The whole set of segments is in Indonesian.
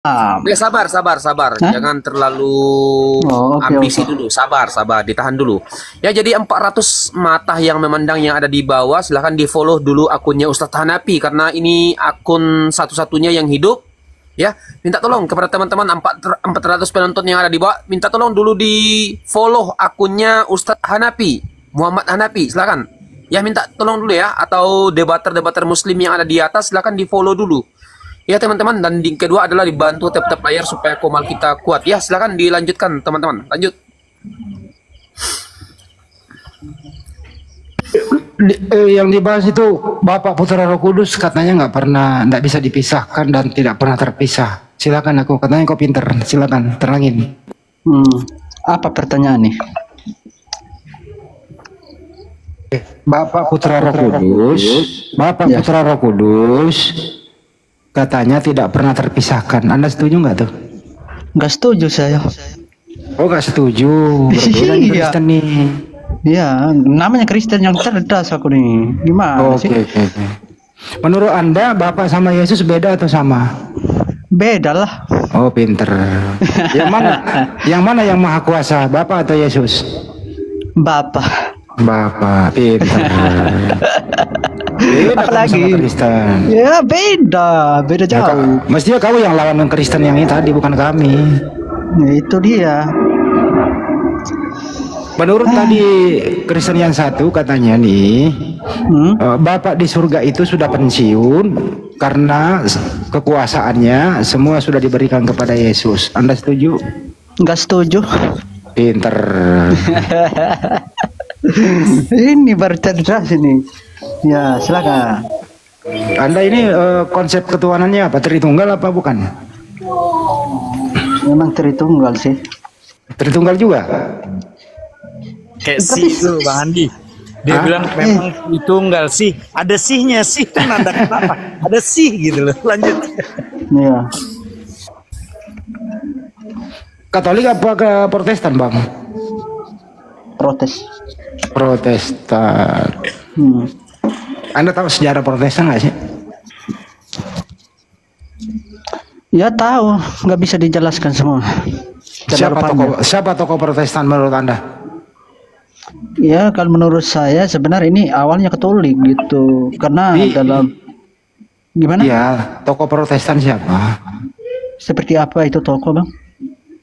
Ya sabar, sabar, sabar. Hah? Jangan terlalu Oh, oke, ambisi oke. dulu. Sabar, sabar. Ditahan dulu. Ya, jadi 400 mata yang memandang yang ada di bawah, silahkan di-follow dulu akunnya Ustadz Hanapi. Karena ini akun satu-satunya yang hidup. Ya, minta tolong kepada teman-teman 400 penonton yang ada di bawah. Minta tolong dulu di-follow akunnya Ustadz Hanapi. Muhammad Hanapi, silakan. Ya, minta tolong dulu ya. Atau debater-debater muslim yang ada di atas, silakan di-follow dulu. Ya teman-teman, dan kedua adalah dibantu tap-tap layar supaya komal kita kuat. Ya silakan dilanjutkan teman-teman, lanjut. Yang dibahas itu Bapak Putra Roh Kudus katanya nggak bisa dipisahkan dan tidak pernah terpisah. Silakan aku katanya kau pinter, silakan terangin. Apa pertanyaan nih? Bapak Putra Roh Kudus, Bapak Ya. Putra Roh Kudus katanya tidak pernah terpisahkan. Anda setuju nggak tuh? Nggak setuju saya. Oh nggak setuju. Berbeda nih Iya. Kristen nih. Iya, namanya Kristen yang cerdas aku nih. Gimana Oke sih? oke oke. Menurut Anda Bapak sama Yesus beda atau sama? Beda lah. Oh pinter. Yang mana? Yang mana yang maha kuasa? Bapak atau Yesus? Bapak. Bapak pinter. Beda kamu Apalagi? sama Kristen. Ya beda Ya, jauh. mestinya kamu yang lawan Kristen yang ini tadi bukan kami. Nah, itu dia. Menurut tadi Kristen yang satu katanya nih, Bapak di surga itu sudah pensiun karena kekuasaannya semua sudah diberikan kepada Yesus. Anda setuju? Nggak setuju. Pinter. Ini baru cerdas ini. Ya silakan. Anda ini konsep ketuhanannya apa? Tritunggal apa bukan? Memang Tritunggal sih. Tritunggal juga? Kayak sih itu Bang Andi. Dia bilang memang tunggal sih. Ada sihnya sih kan ada kenapa? Ada sih gitu loh. Lanjut. Iya. Katolik apa ke Protestan, Bang? Protes. Protestan. Hmm. Anda tahu sejarah Protestan nggak sih? Ya tahu, nggak bisa dijelaskan semua. Terlalu panjang. Siapa tokoh Protestan menurut Anda? Ya kalau menurut saya sebenarnya ini awalnya Katolik gitu, karena dalam gimana? Iya, tokoh Protestan siapa? Seperti apa itu toko bang?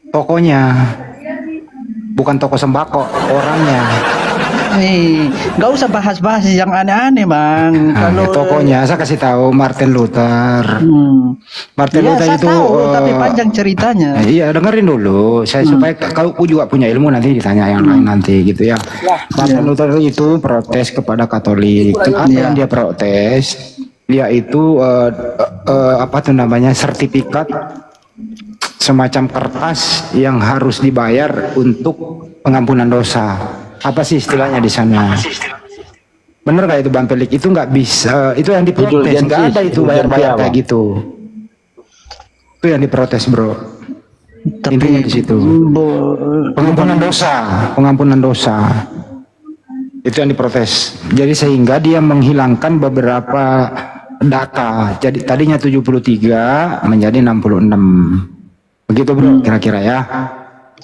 Tokonya, bukan toko sembako, orangnya. Nggak usah bahas-bahas yang aneh-aneh bang. Kalau Tokonya saya kasih tahu Martin Luther. Martin ya, Luther saya itu tahu, tapi panjang ceritanya. Iya, dengerin dulu. Saya supaya kau juga punya ilmu nanti ditanya yang lain nanti gitu ya. Martin Luther itu protes kepada Katolik. Apa yang dia protes? Yaitu apa tuh namanya sertifikat semacam kertas yang harus dibayar untuk pengampunan dosa. Apa sih istilahnya di sana? Bener gak itu Bang Pelik? Itu nggak bisa. Itu yang diprotes. Nggak ada itu bayar-bayar kayak gitu. Itu yang diprotes bro. Intinya di situ. Pengampunan dosa, pengampunan dosa. Itu yang diprotes. Jadi sehingga dia menghilangkan beberapa data. Jadi tadinya 73 menjadi 66. Begitu bro, kira-kira ya.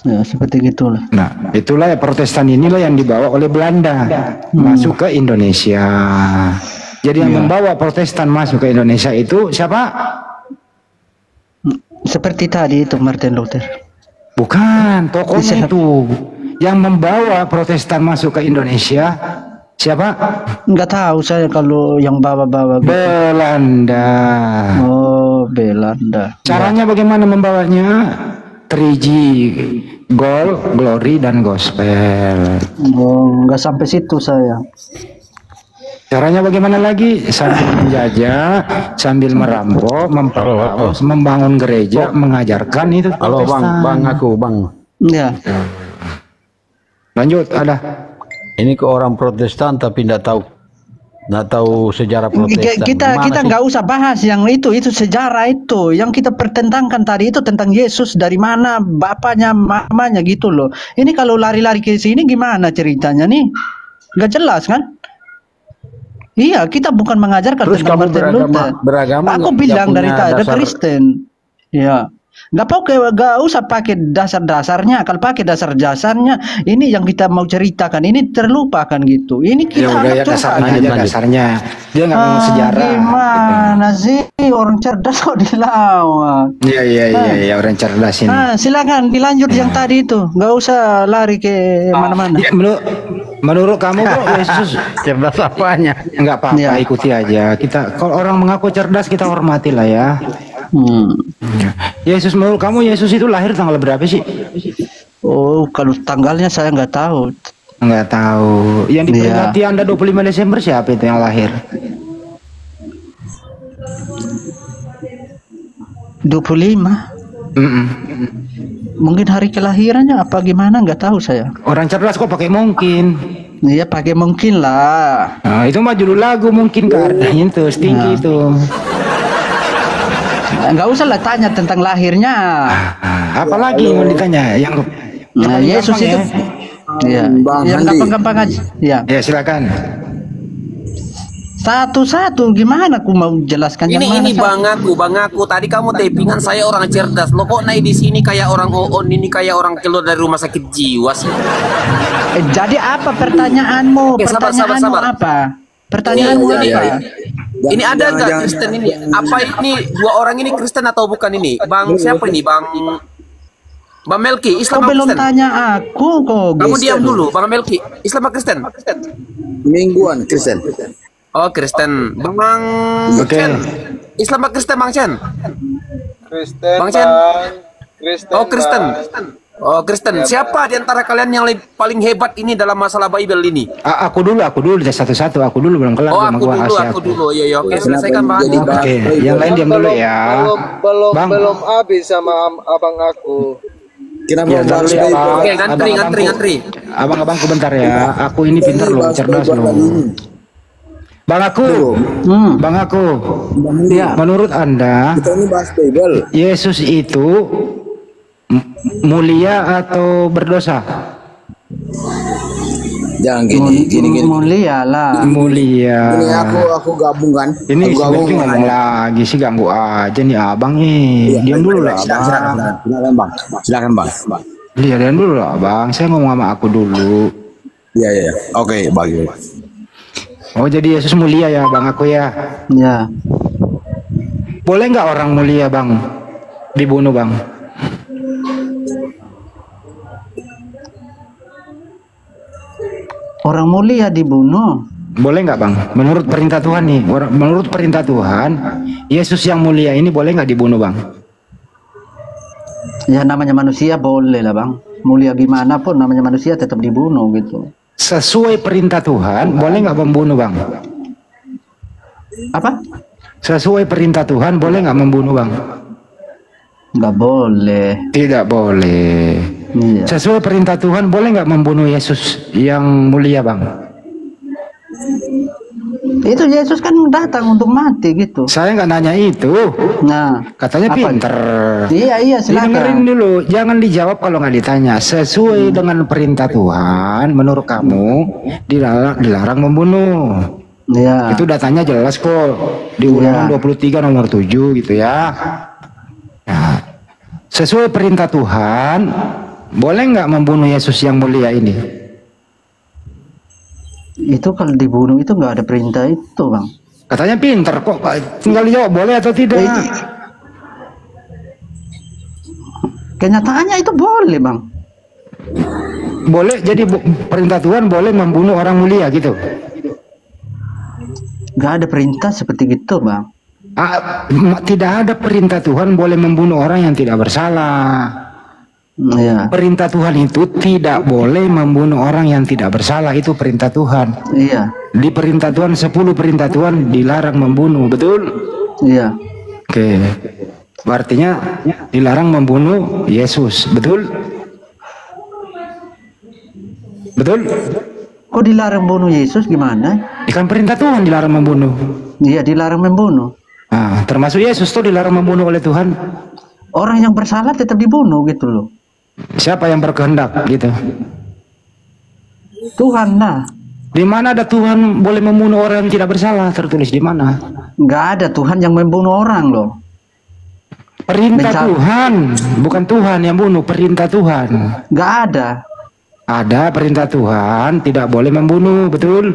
Ya seperti gitulah. Nah, itulah ya Protestan inilah yang dibawa oleh Belanda masuk ke Indonesia. Jadi yang membawa Protestan masuk ke Indonesia itu siapa? Seperti tadi itu Martin Luther. Bukan, tokohnya itu. Yang membawa Protestan masuk ke Indonesia siapa? Nggak tahu saya kalau yang bawa-bawa. Gitu. Belanda. Oh, Belanda. Caranya bagaimana membawanya? 3G, Gold, Glory, dan Gospel. Oh, nggak sampai situ saya. Caranya bagaimana lagi? Sambil menjajah, sambil merampok, memperkosa, membangun gereja, mengajarkan itu. Halo bang, bang. Ya. Lanjut, ada. Ini ke orang Protestan tapi nggak tahu sejarah Protestan. Kita nggak usah bahas yang itu sejarah itu. Yang kita pertentangkan tadi itu tentang Yesus dari mana bapaknya, mamanya gitu loh. Ini kalau lari-lari ke sini gimana ceritanya nih? Nggak jelas kan? Iya, kita bukan mengajarkan Terus tentang kamu Martin Luther. beragama Aku nggak bilang punya dari tadi ada dasar- Kristen. Ya. Gak usah pakai dasar-dasarnya. Kalau pakai dasar-dasarnya, ini yang kita mau ceritakan ini terlupakan gitu. Ini Ya kita udah anggap ya curhat. dasarnya aja dasarnya. Dia nggak ngomong sejarah. Gimana sih orang cerdas kok dilawan? Iya orang cerdas ini. Silakan dilanjut yang tadi itu. Gak usah lari ke mana-mana. Ya, menurut kamu bro, Yesus Cerdas apanya? nggak apa-apa, Ya. ikuti aja. Kita kalau orang mengaku cerdas kita hormati lah ya. Yesus, menurut kamu Yesus itu lahir tanggal berapa sih? Oh, kalau tanggalnya saya nggak tahu. Nggak tahu. Yang diperingati Anda 25 Desember siapa itu yang lahir? 25. Mungkin hari kelahirannya apa gimana nggak tahu saya. Orang cerdas kok pakai mungkin. Iya pakai mungkin lah. Nah, itu mah judul lagu mungkin karena itu stinky itu. Nggak usah lah tanya tentang lahirnya. Apalagi mau ditanya yang paling Yesus gampang itu. ya. Iya. Bang Yang Handi. gampang-gampang aja. Ya. Ya silakan. Satu-satu gimana aku mau jelaskan yang mana? Ini bang aku tadi kamu tapingan saya orang cerdas. Lo kok naik di sini kayak orang oon, ini kayak orang keluar dari rumah sakit jiwa sih. Jadi apa pertanyaanmu? Oke, sabar. Apa? Pertanyaanmu Ini, apa? ini ada nggak Kristen ini? Apa ini dua orang ini Kristen atau bukan ini? Bang siapa ini? Bang Melki, Islam Kau apa belum Kristen? tanya aku kok. Kamu diam dulu, Bang Melki. Islam apa Kristen? Mingguan Kristen. Oh Kristen. Bang Oke. Chen. Islam apa Kristen Bang Chen? Kristen, Bang Chen. Kristen. Oh Kristen. Oh Kristen. Siapa di antara kalian yang paling hebat ini dalam masalah Bible ini? Aku dulu satu-satu. Aku dulu belum kelar Oh sama gua Asia. aku dulu. Iya, oke, selesaikan Bang. Jadi Bang? Oke, yang lain diam dulu ya. Bang. Belum habis sama abang aku. Kenapa Ya, bahas dulu ya, Bible? Bang. Oke, ngantri. Abang-abangku bentar ya. Aku ini pintar loh, cerdas loh. Bang aku. Ya. Menurut Anda, Kita ini bahas Bible. Yesus itu mulia atau berdosa? Jangan gini. Mulia lah. Mulia. Ini aku gabungkan. Ini Aku sebenarnya ngomong lagi sih, ganggu aja nih abang nih. Diam dulu lah abang. Silakan Bang. Iya, diam dulu lah abang. Saya ngomong sama aku dulu. Iya. Oke, bagi. Oh jadi Yesus mulia ya bang aku ya. Ya. Boleh nggak orang mulia bang dibunuh bang? Orang mulia dibunuh. Boleh nggak bang? Menurut perintah Tuhan nih, menurut perintah Tuhan, Yesus yang mulia ini boleh nggak dibunuh bang? Ya namanya manusia boleh lah bang. Mulia gimana pun namanya manusia tetap dibunuh gitu. Sesuai perintah Tuhan, boleh nggak membunuh bang? Apa? Sesuai perintah Tuhan, boleh nggak membunuh bang? Nggak boleh. Tidak boleh. Iya. Sesuai perintah Tuhan, boleh nggak membunuh Yesus yang mulia bang? Itu Yesus kan datang untuk mati gitu. Saya nggak nanya itu. Nah, Katanya apa? pinter. Iya Dengerin silakan. dulu, jangan dijawab kalau nggak ditanya. Sesuai dengan perintah Tuhan, menurut kamu dilarang membunuh. Iya. Itu datanya jelas kok di Ulangan 23 nomor 7 gitu ya. Nah, sesuai perintah Tuhan, boleh nggak membunuh Yesus yang mulia ini? Itu kalau dibunuh itu nggak ada perintah itu bang. Katanya pinter kok, tinggal jawab boleh atau tidak. Kenyataannya itu boleh bang. Boleh, jadi perintah Tuhan boleh membunuh orang mulia gitu. Nggak ada perintah seperti gitu bang. Tidak ada perintah Tuhan boleh membunuh orang yang tidak bersalah. Iya. Perintah Tuhan itu tidak boleh membunuh orang yang tidak bersalah, itu perintah Tuhan. Iya. Di perintah Tuhan 10 perintah Tuhan dilarang membunuh, betul? Iya. Oke. Artinya dilarang membunuh Yesus, betul? Betul? Kok dilarang bunuh Yesus gimana? Kan perintah Tuhan dilarang membunuh. Iya dilarang membunuh. Nah, termasuk Yesus tuh dilarang membunuh oleh Tuhan. Orang yang bersalah tetap dibunuh gitu loh. Siapa yang berkehendak gitu? Tuhan lah. Di mana ada Tuhan boleh membunuh orang yang tidak bersalah? Tertulis di mana? Nggak ada Tuhan yang membunuh orang loh. Perintah Mencabut. Tuhan, bukan Tuhan yang bunuh, perintah Tuhan. Nggak ada. Ada perintah Tuhan, tidak boleh membunuh, betul?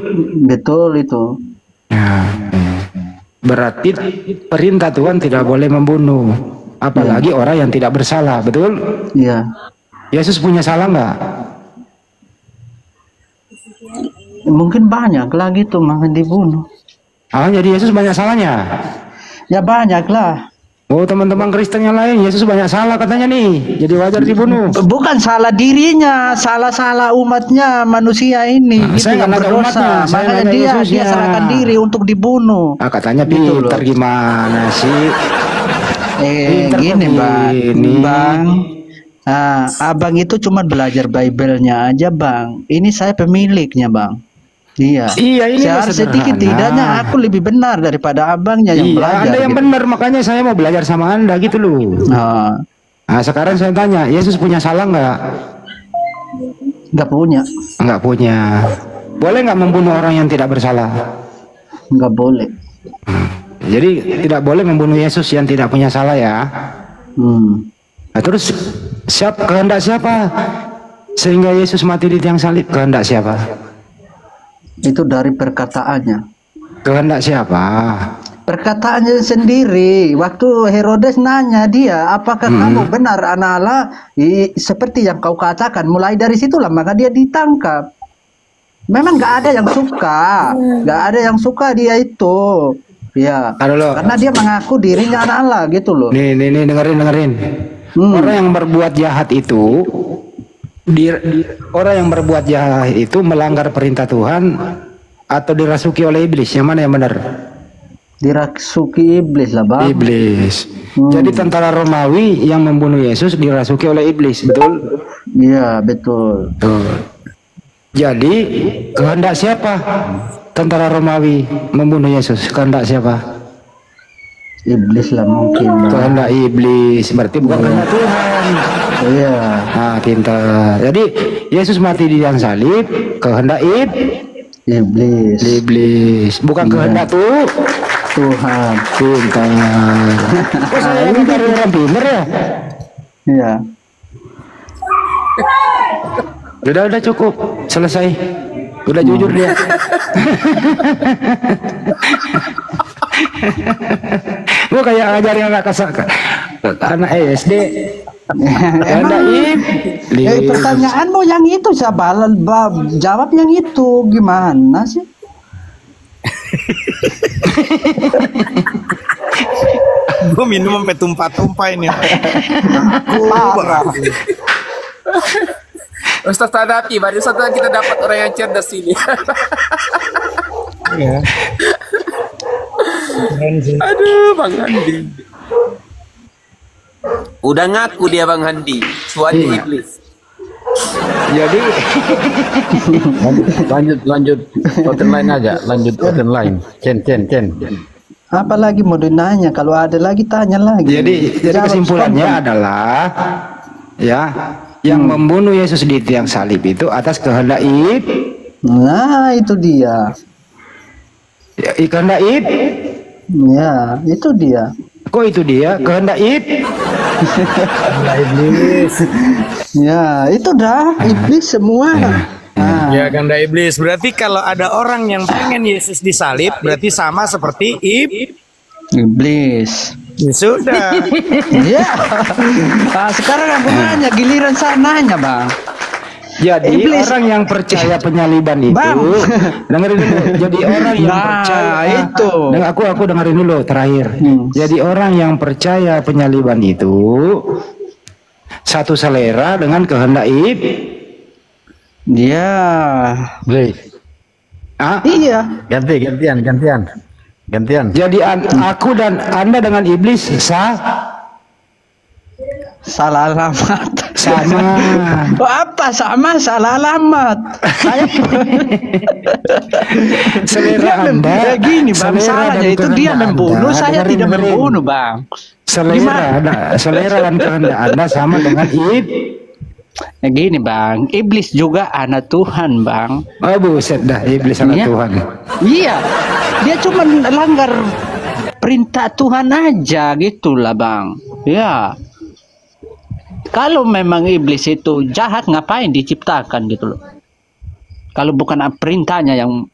Betul itu. Nah, berarti perintah Tuhan tidak boleh membunuh, apalagi orang yang tidak bersalah, betul? Iya. Yesus punya salah nggak? Mungkin banyak lah gitu makan dibunuh. Ah, jadi Yesus banyak salahnya. Ya banyak lah. Oh, teman-teman Kristen yang lain, Yesus banyak salah katanya nih, jadi wajar dibunuh. Bukan salah dirinya, salah umatnya manusia ini. Nah, gitu saya yang nggak nanya berdosa. umatnya, saya Makanya nanya dia Yesusnya. serahkan diri untuk dibunuh. Ah, katanya Gitu loh. pintar gimana sih? Pintar Gini kok bang, gini. bang. Abang itu cuma belajar Bible-nya aja bang. Ini saya pemiliknya bang. Iya. Iya, ini mah Seharusnya sederhana. sedikit tidaknya aku lebih benar daripada abangnya yang Iya, belajar. Anda yang gitu. benar, makanya saya mau belajar sama Anda gitu loh. Nah, Nah, sekarang saya tanya, Yesus punya salah nggak? nggak punya, Nggak punya. Boleh nggak membunuh orang yang tidak bersalah? nggak boleh. Jadi tidak boleh membunuh Yesus yang tidak punya salah ya. Nah, terus kehendak siapa sehingga Yesus mati di tiang salib? Kehendak siapa? Itu dari perkataannya. Kehendak siapa? Perkataannya sendiri. Waktu Herodes nanya dia, apakah kamu benar anak Allah? Seperti yang kau katakan. Mulai dari situlah maka dia ditangkap. Memang nggak ada yang suka, nggak ada yang suka dia itu. Ya, karena dia mengaku dirinya anak Allah gitu loh. Nih, dengerin. Orang yang berbuat jahat itu, orang yang berbuat jahat itu melanggar perintah Tuhan atau dirasuki oleh iblis? Yang mana yang benar? Dirasuki iblis lah bang. Iblis. Jadi tentara Romawi yang membunuh Yesus dirasuki oleh iblis, betul? Iya betul. Jadi kehendak siapa tentara Romawi membunuh Yesus? Kehendak siapa? Iblis lah mungkin bang. Kehendak iblis, berarti bukan kehendak Tuhan. Iya. Nah, pintar. Jadi Yesus mati di tiang salib, kehendak iblis. Iblis, bukan kehendak Tuhan. Pintar. Kok saya ini dari orang pintar ya? Iya. Udah cukup, selesai. Udah jujur dia. Gua kayak ngajarin anak anak SD. Emang pertanyaanmu yang itu siapa? Jawab yang itu gimana sih? Gue minum sampai tumpah-tumpah ini. Parah. Ustaz hadapi, baru saja kita dapat orang yang cerdas ini. Iya. Aduh, Bang Handi. Udah ngaku dia Bang Handi, suami iblis. Jadi lanjut organ lain aja, lanjut organ lain. Cen. Apalagi mau dinanya, kalau ada lagi tanya lagi. jadi kesimpulannya adalah ya, yang membunuh Yesus di tiang salib itu atas kehendak Nah, itu dia. kehendak Ya, itu dia. Kok itu dia? Kehendak Iblis. Ya, itu dah iblis semua. Nah, Ya kan iblis. Berarti kalau ada orang yang pengen Yesus disalib, berarti sama seperti iblis. Ya sudah. Ya. Nah, sekarang aku nanya giliran sananya, Bang. Jadi Iblis. orang yang percaya penyaliban itu, Bang. dengerin dulu. Jadi orang yang Nah, percaya itu. aku dengerin dulu terakhir. Jadi orang yang percaya penyaliban itu satu selera dengan kehendak Ya. Please. Iya. Gantian. Jadi aku dan Anda dengan iblis Salah alamat. sama. Oh, apa sama salah alamat? Saya Selera Anda. ya gini, Bang. selera Salahnya dan itu dia kehendak membunuh, Anda, saya tidak dengerin. membunuh, Bang. Selera dan kehendak Anda sama dengan Ya gini, Bang. Iblis juga anak Tuhan, Bang. Oh buset dah, iblis anak Iya. Tuhan. Iya. Dia cuma langgar perintah Tuhan aja gitulah, Bang. Ya. Kalau memang iblis itu jahat, ngapain diciptakan gitu loh? Kalau bukan perintahnya yang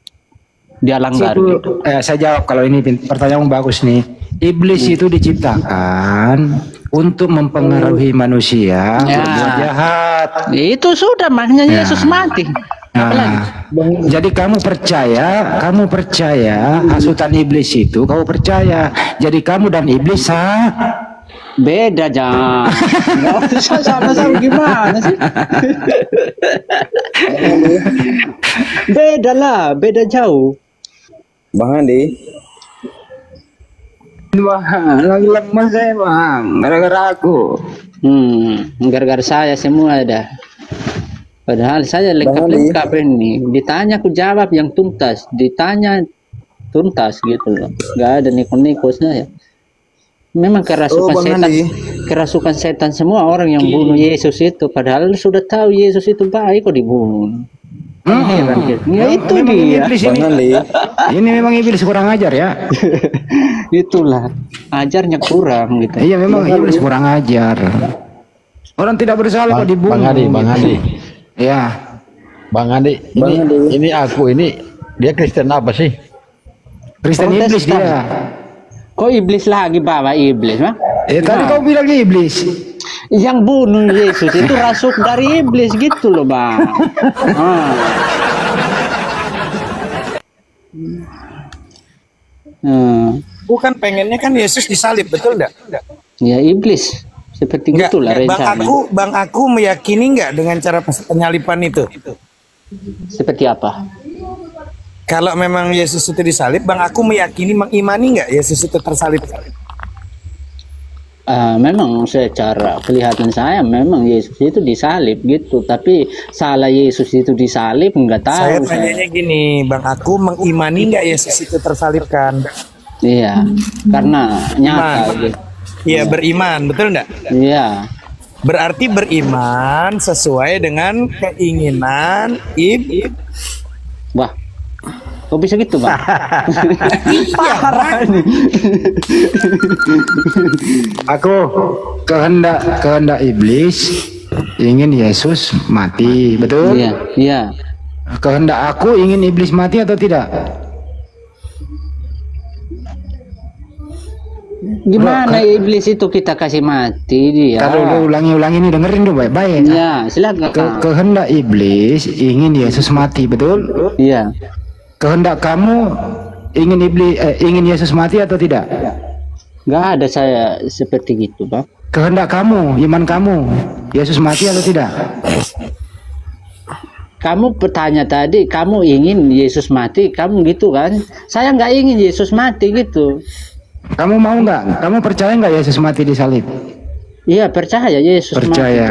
dia langgar gitu. Saya jawab kalau ini pertanyaanmu bagus nih. Iblis itu diciptakan untuk mempengaruhi manusia berbuat jahat. Itu sudah makanya Yesus mati. Apalagi? Jadi kamu percaya hasutan iblis itu, kamu percaya. Jadi kamu dan iblis Beda aja. Nggak usah sama-sama gimana sih? Beda lah, beda jauh. Bang Andi. Wah, lagi lemas saya bang, gara-gara aku. Gara-gara saya semua ada. Padahal saya lengkap ini. Ditanya aku jawab yang tuntas, ditanya tuntas gitu loh. Gak ada neko-neko saya. Memang kerasukan setan semua orang yang bunuh Yesus itu. Padahal sudah tahu Yesus itu baik kok dibunuh. Ya itu dia. Ini memang iblis kurang ajar ya. Itulah ajarnya kurang gitu. Iya memang iblis kurang ajar. Orang tidak bersalah kok dibunuh. Bang Adi. Ya. Bang Adi, ini aku ini dia Kristen apa sih? Kristen iblis dia. Kok iblis lagi bawa iblis, mah? Tadi kau bilang iblis. Yang bunuh Yesus itu rasuk dari iblis gitu loh, Bang. Bukan pengennya kan Yesus disalib, betul enggak? Ya iblis. Seperti itulah rencana. Bang aku meyakini enggak dengan cara penyalipan itu? Seperti apa? Kalau memang Yesus itu disalib, Bang aku meyakini, mengimani nggak Yesus itu tersalib? Memang secara kelihatan saya memang Yesus itu disalib gitu, tapi salah Yesus itu disalib nggak tahu. Saya tanyanya gini, Bang aku mengimani nggak Yesus itu tersalibkan? Iya, karena nyata gitu. Iya beriman, betul nggak? Iya. Berarti beriman sesuai dengan keinginan Wah. Kok bisa gitu, Bang? Parah nih. Aku kehendak iblis ingin Yesus mati, betul? Iya, iya. Kehendak aku ingin iblis mati atau tidak? Gimana iblis itu kita kasih mati dia? Kalau ulangi ini dengerin dulu baik-baik. Iya, silakan. Kehendak iblis ingin Yesus mati, betul? Iya. Kehendak kamu ingin Yesus mati atau tidak? Nggak ada saya seperti gitu, Bang. Kehendak kamu, iman kamu, Yesus mati atau tidak? Kamu bertanya tadi, kamu ingin Yesus mati, kamu gitu kan? Saya nggak ingin Yesus mati gitu. Kamu mau nggak? Kamu percaya nggak Yesus mati disalib? Iya, percaya Yesus percaya.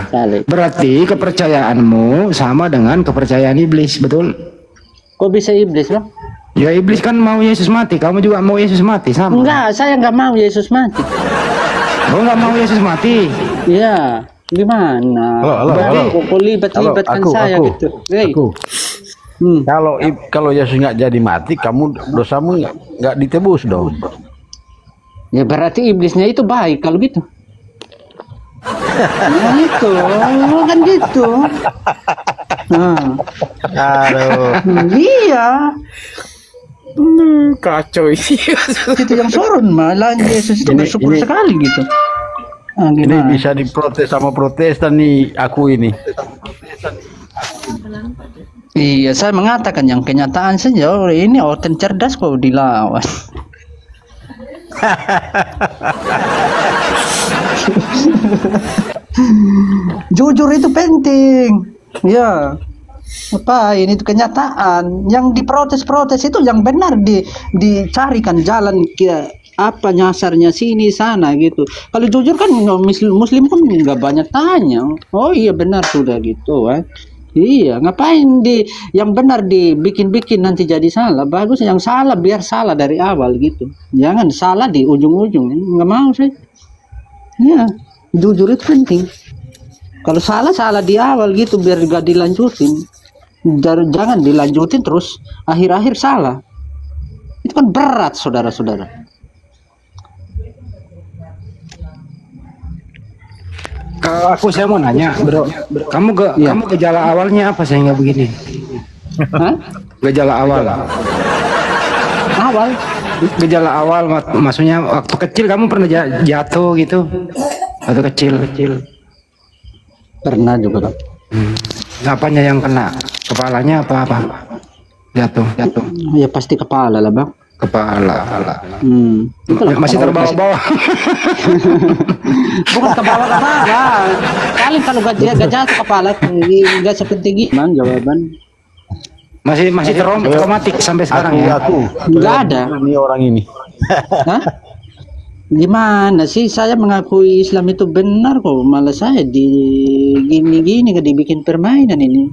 Mati. Berarti kepercayaanmu sama dengan kepercayaan iblis, betul? Kok bisa iblis, Bang? Ya iblis kan mau Yesus mati, kamu juga mau Yesus mati sama? Enggak, saya nggak mau Yesus mati. Oh nggak mau Yesus mati? Iya, gimana? Halo. Kok libat-libatkan saya gitu? Kalau Yesus nggak jadi mati, kamu dosamu nggak ditebus dong. Ya berarti iblisnya itu baik kalau gitu. Nah, itu kan gitu. Aduh. Iya. Kacau ini. Itu yang sorun malah Yesus itu bersyukur sekali gitu. Ini bisa diprotes sama Protestan nih aku ini. Iya, saya mengatakan yang kenyataan saja. Ini orang cerdas kok dilawan. Jujur itu penting. Ya. Apa ini itu kenyataan. Yang diprotes-protes itu yang benar dicarikan jalan apa nyasarnya sini sana gitu. Kalau jujur kan muslim pun nggak banyak tanya. Oh iya benar sudah gitu kan. Iya, ngapain yang benar dibikin-bikin nanti jadi salah. Bagus yang salah biar salah dari awal gitu. Jangan salah di ujung-ujung. Nggak mau sih. Ya, jujur itu penting. Kalau salah di awal gitu biar gak dilanjutin. Jangan dilanjutin terus akhir-akhir salah. Itu kan berat saudara-saudara. Saya mau nanya, bro. Kamu gejala awalnya apa sehingga begini? Hah? Gejala awal. Awal? Gejala awal maksudnya waktu kecil kamu pernah jatuh gitu? Waktu kecil. Pernah juga, Bang. Apanya yang kena? Kepalanya apa? Jatuh. Ya pasti kepala lah, Bang. Kepala. Masih terbawa-bawa. Bukan kepala. Paling kalau gak jatuh kepala, nggak seperti gimana jawaban. Masih traumatik sampai sekarang ya? Nggak ada. Ini orang ini. Hah? Gimana sih, saya mengakui Islam itu benar kok, malah saya gini dibikin permainan ini.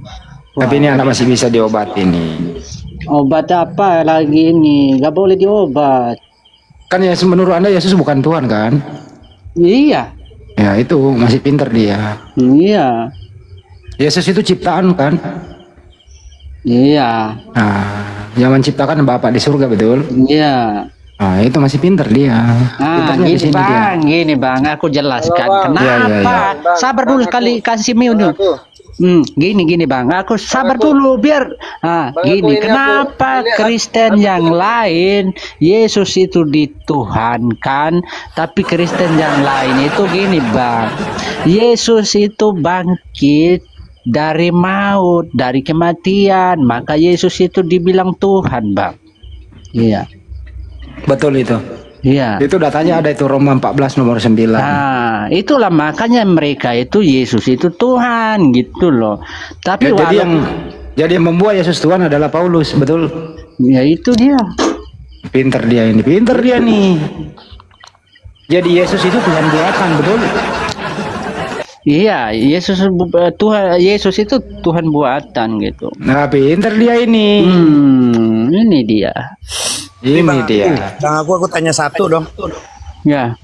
Tapi ini anak masih bisa diobati nih. Obat apa lagi ini? Gak boleh diobat. Kan ya menurut Anda Yesus bukan Tuhan kan? Iya. Ya itu masih pinter dia. Iya. Yesus itu ciptaan kan? Iya. Nah, yang menciptakan Bapak di surga, betul? Iya. Nah, itu masih pinter dia. Gini bang, aku jelaskan kenapa. Ya. Sabar dulu kali kasih dulu. Gini bang, aku sabar dulu biar. Gini, kenapa Kristen yang lain Yesus itu dituhankan, tapi Kristen yang lain itu gini bang, Yesus itu bangkit dari maut, dari kematian, maka Yesus itu dibilang Tuhan bang. Iya. Betul itu. Iya. Itu datanya ada itu Roma 14 nomor 9. Nah, itulah makanya mereka itu Yesus itu Tuhan gitu loh. Tapi ya, jadi yang membuat Yesus Tuhan adalah Paulus, betul? Ya itu dia. Pinter dia nih. Jadi Yesus itu Tuhan buatan, betul? Iya, Yesus itu Tuhan buatan gitu. Nah, pinter dia ini. Ini dia. Ini dia. Bang, aku tanya satu dong. Ya.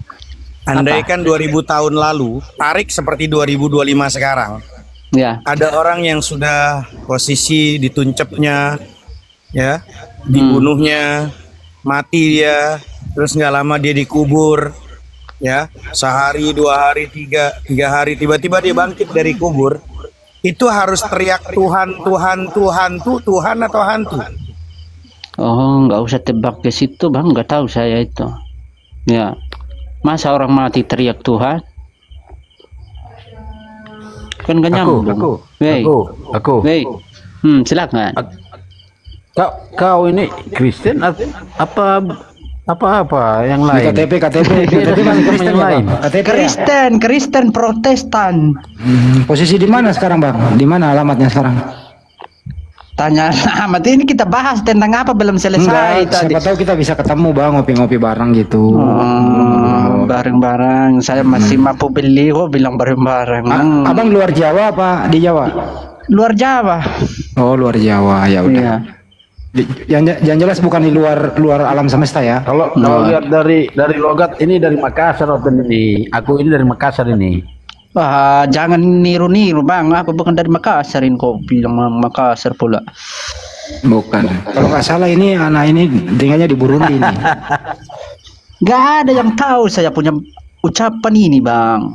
Andai kan 2000 tahun lalu, tarik seperti 2025 sekarang. Ya. Ada orang yang sudah posisi dituncepnya, ya, dibunuhnya, mati dia, terus nggak lama dia dikubur, ya, sehari, 2 hari, 3 hari, tiba-tiba dia bangkit dari kubur. Itu harus teriak Tuhan atau hantu? Oh, nggak usah tebak ke situ bang, nggak tahu saya itu. Ya, masa orang mati teriak Tuhan? Kan gak nyambung. Aku. Silakan. Kau ini Kristen apa yang lain? KTP Kristen yang lain. Kristen Protestan. Posisi di mana sekarang bang? Di mana alamatnya sekarang? Tanya amat ini kita bahas tentang apa belum selesai. Siapa tahu kita bisa ketemu bang, ngopi-ngopi bareng gitu. Bareng-bareng. Saya masih mampu beli kok bilang bareng-bareng. Abang luar Jawa apa di Jawa? Luar Jawa. Oh luar Jawa, ya udah. Iya. Yang jelas bukan di luar alam semesta ya. Kalau lihat dari logat ini dari Makassar ini. Aku ini dari Makassar ini. Jangan niru-niru bang, aku bukan dari Makassar, kok bilang Makassar pula. Bukan. Kalau nggak salah ini anak ini tinggalnya di Burundi nih. Gak ada yang tahu saya punya ucapan ini bang.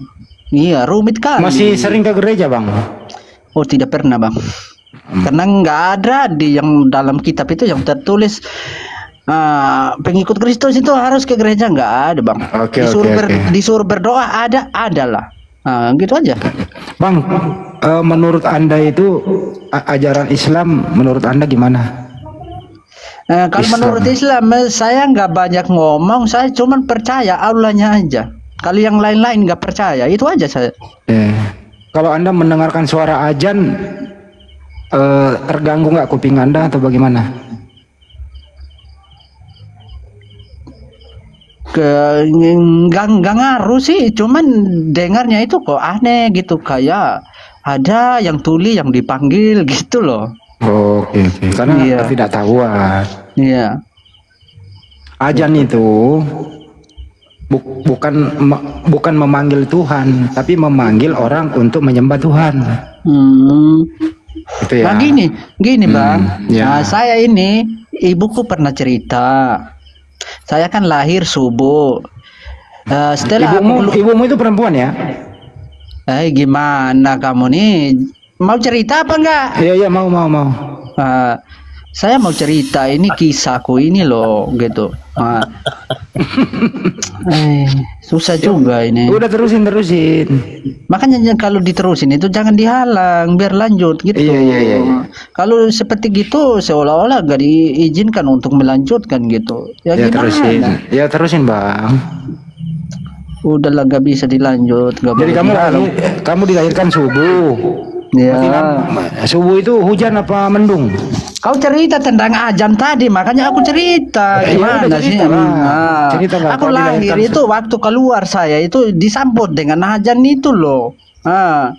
Iya, rumit kali. Masih sering ke gereja bang? Oh tidak pernah bang. Karena nggak ada di yang dalam kitab itu yang tertulis pengikut Kristus itu harus ke gereja, nggak ada bang. Disuruh berdoa adalah. Gitu aja. Bang, menurut Anda itu ajaran Islam menurut Anda gimana? Kalau menurut Islam saya nggak banyak ngomong, saya cuma percaya Allahnya aja. Kalau yang lain-lain nggak percaya, itu aja saya. Kalau Anda mendengarkan suara azan, terganggu nggak kuping Anda atau bagaimana? Nggak ngaruh sih, cuman dengarnya itu kok aneh gitu, kayak ada yang tuli yang dipanggil gitu loh. Oke. Karena tidak tahuan. Iya. Azan itu bukan memanggil Tuhan, tapi memanggil orang untuk menyembah Tuhan. Itu ya. Nah gini bang, ya. Saya ini ibuku pernah cerita. Saya kan lahir subuh. Setelah ibumu itu perempuan ya? Gimana kamu nih? Mau cerita apa enggak? Iya mau. Saya mau cerita ini kisahku ini loh gitu. Susah juga ini. Udah terusin. Makanya kalau diterusin itu jangan dihalang, biar lanjut gitu. Iya. Kalau seperti gitu seolah-olah gak diizinkan untuk melanjutkan gitu. Ya gimana? Terusin. Ya terusin Bang. Udahlah gak bisa dilanjut. Jadi kamu dilahirkan subuh. Ya. Subuh itu hujan apa mendung? Kau cerita tentang azan tadi, makanya aku cerita. Gimana sih? Aku lahir itu waktu keluar saya itu disambut dengan azan itu loh.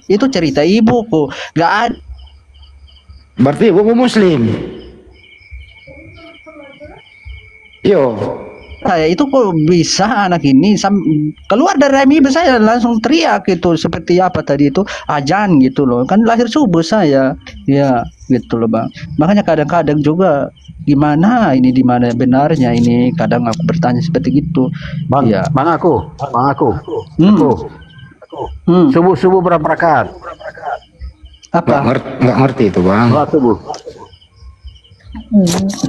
Itu cerita ibuku. Gak ada. Berarti ibumu Muslim. Yo. Saya itu kok bisa anak ini keluar dari rahim ibu saya langsung teriak gitu seperti apa tadi itu azan gitu loh, kan lahir subuh saya ya gitu loh Bang. Makanya kadang-kadang juga gimana ini di mana benarnya ini, kadang aku bertanya seperti gitu Bang. Ya. Bang aku subuh berapa rakaat? Apa nggak ngerti itu Bang. Subuh.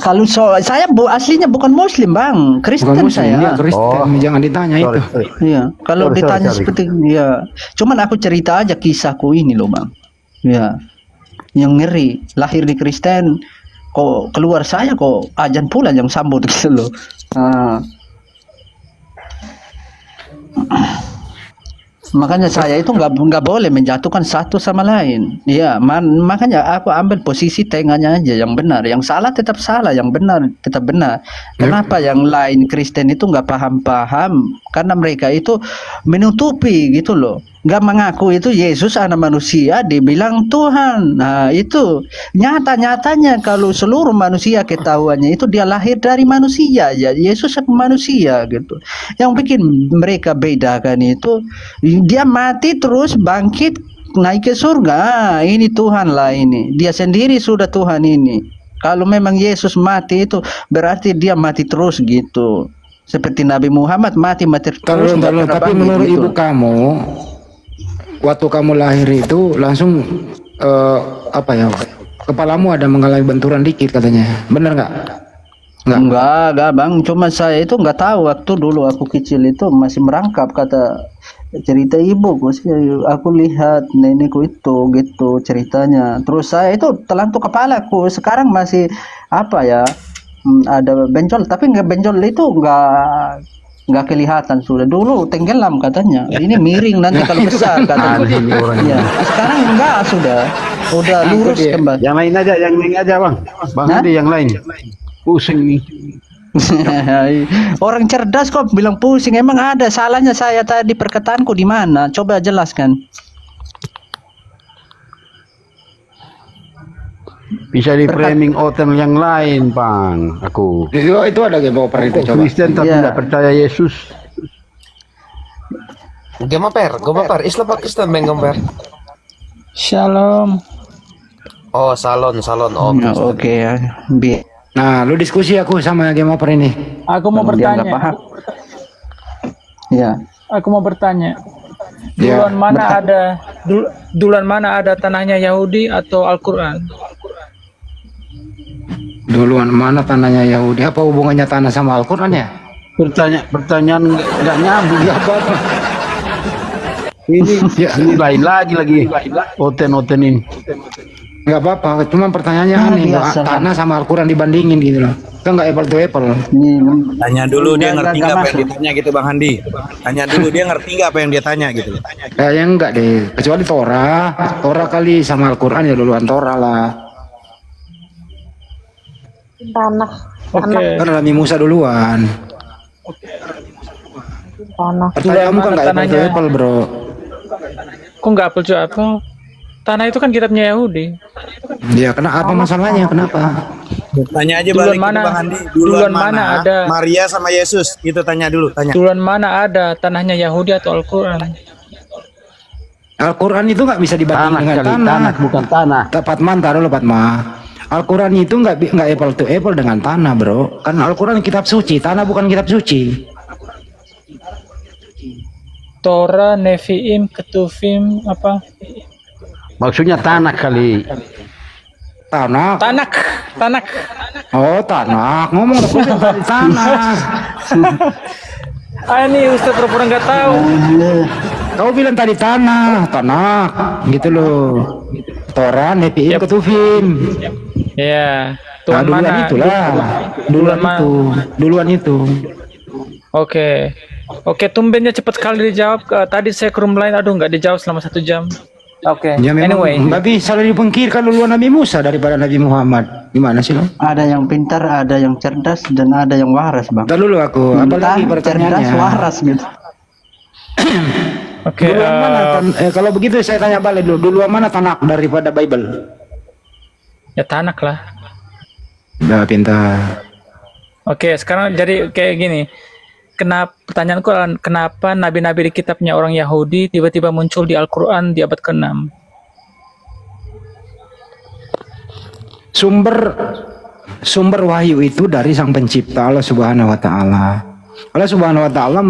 Kalau saya aslinya bukan Muslim Bang, Kristen saya. Ya, Kristen, jangan ditanya itu. Iya, kalau ditanya seperti ya, cuman aku cerita aja kisahku ini loh Bang. Ya, yang ngeri, lahir di Kristen, kok keluar saya kok azan pula yang sambut gitu loh. Makanya saya itu nggak boleh menjatuhkan satu sama lain. Ya, makanya aku ambil posisi tengahnya aja, yang benar, yang salah tetap salah, yang benar tetap benar. Kenapa yang lain Kristen itu nggak paham-paham? Karena mereka itu menutupi gitu loh, nggak mengaku itu Yesus anak manusia dibilang Tuhan. Nah itu nyata-nyatanya kalau seluruh manusia ketahuannya itu dia lahir dari manusia ya, Yesus manusia gitu. Yang bikin mereka bedakan itu dia mati terus bangkit naik ke surga. Ini Tuhan lah, ini dia sendiri sudah Tuhan ini. Kalau memang Yesus mati itu berarti dia mati terus gitu, seperti Nabi Muhammad mati terus. Tapi menurut gitu. ibu kamu waktu kamu lahir itu langsung apa ya, kepalamu ada mengalami benturan dikit katanya, benar nggak? Enggak Bang, cuma saya itu nggak tahu waktu dulu aku kecil itu masih merangkap kata cerita ibuku sih. Aku lihat nenekku itu gitu ceritanya, terus saya itu telantuk kepalaku. Sekarang masih apa ya, ada benjol, tapi nggak benjol itu nggak kelihatan, sudah dulu tenggelam katanya, ini miring nanti kalau besar katanya. Ya, sekarang enggak, udah lurus kembali. Yang lain aja Bang ada yang lain pusing nih. Orang cerdas kok bilang pusing, emang ada salahnya saya tadi perkataanku di mana? Coba jelaskan. Bisa di framing oten yang lain Bang. Aku itu ada game over itu coba. Kristen tapi tidak percaya Yesus. Gomer, Islam apa Kristen Bang Gomer? Shalom. Oh, salon. Oke ya. Nah, lu diskusi aku sama game over ini. Aku mau bertanya. Ya. Aku mau bertanya. Ya, Duluan mana ada tanahnya Yahudi atau Al-Quran? Duluan mana tanahnya Yahudi? Apa hubungannya tanah sama Al-Quran ya? Pertanyaan nggak nyambung ya Bapak. Ini lain lagi oten ini. Nggak apa-apa, cuma pertanyaannya aneh, tanah sama Al-Quran dibandingin gitu loh, kan nggak apple to apple. Tanya dulu dia ngerti nggak apa yang ditanya gitu Bang Handi. Tanya dulu dia ngerti nggak apa yang dia tanya gitu. Kayaknya enggak deh, kecuali Torah kali sama Al-Quran ya duluan Torah lah. Tanah. Karena Nabi Musa duluan. Tanah. Pertanyaanmu kan nggak apple to apple bro. Kok nggak apple to apple? Tanah itu kan kitabnya Yahudi. Ya, apa masalahnya? Kenapa? Tanya aja balik mana, Bang Handi. Duluan mana ada Maria sama Yesus? Itu tanya dulu. Duluan mana ada tanahnya Yahudi atau Al-Quran? Al-Quran itu nggak bisa dibandingkan dengan tanah. Bukan tanah. Patma. Al-Quran itu nggak apple to apple dengan tanah bro. Kan Al-Quran kitab suci, tanah bukan kitab suci. Torah, Nevi'im, Ketuvim, apa? Maksudnya tanah kali. Tanah. Tanak. Oh, tanah. Ngomong tadi tanah. Ini Ustaz pura-pura nggak tahu. Kau bilang tadi tanah, gitu loh. Torah, Nevi'im, Ketuvim. Ya, Nah, Tuhan duluan mana? itulah. Duluan itu. Oke, tumbennya cepat sekali dijawab. Tadi saya ke room lain, aduh nggak dijawab selama 1 jam. Oke. Ya memang Anyway, nggak bisa dipungkirkan duluan Nabi Musa daripada Nabi Muhammad. Gimana sih lo? Ada yang pintar, ada yang cerdas, dan ada yang waras, Bang. Ntar dulu aku, apalagi Pintar, cerdas, pertanyaannya. waras gitu. oke. Duluan mana kalau begitu saya tanya balik dulu. Duluan mana Tanak daripada Bible? Ya Tanak lah. Udah pintar. Oke, sekarang jadi kayak gini. Pertanyaanku adalah kenapa nabi-nabi di kitabnya orang Yahudi tiba-tiba muncul di Al-Quran di abad ke-6? Sumber wahyu itu dari Sang Pencipta Allah Subhanahu wa taala. Allah Subhanahu wa taala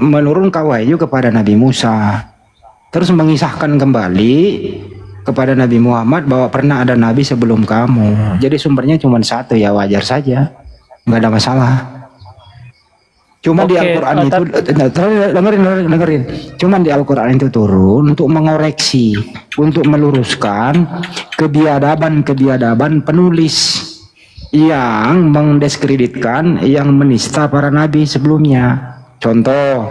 menurunkan wahyu kepada Nabi Musa. Terus mengisahkan kembali kepada Nabi Muhammad bahwa pernah ada nabi sebelum kamu. Jadi sumbernya cuma satu, ya wajar saja. Nggak ada masalah. Cuma di Al-Quran itu dengerin. Cuma di Al-Quran itu turun untuk mengoreksi, untuk meluruskan kebiadaban penulis yang mendiskreditkan, yang menista para nabi sebelumnya. Contoh,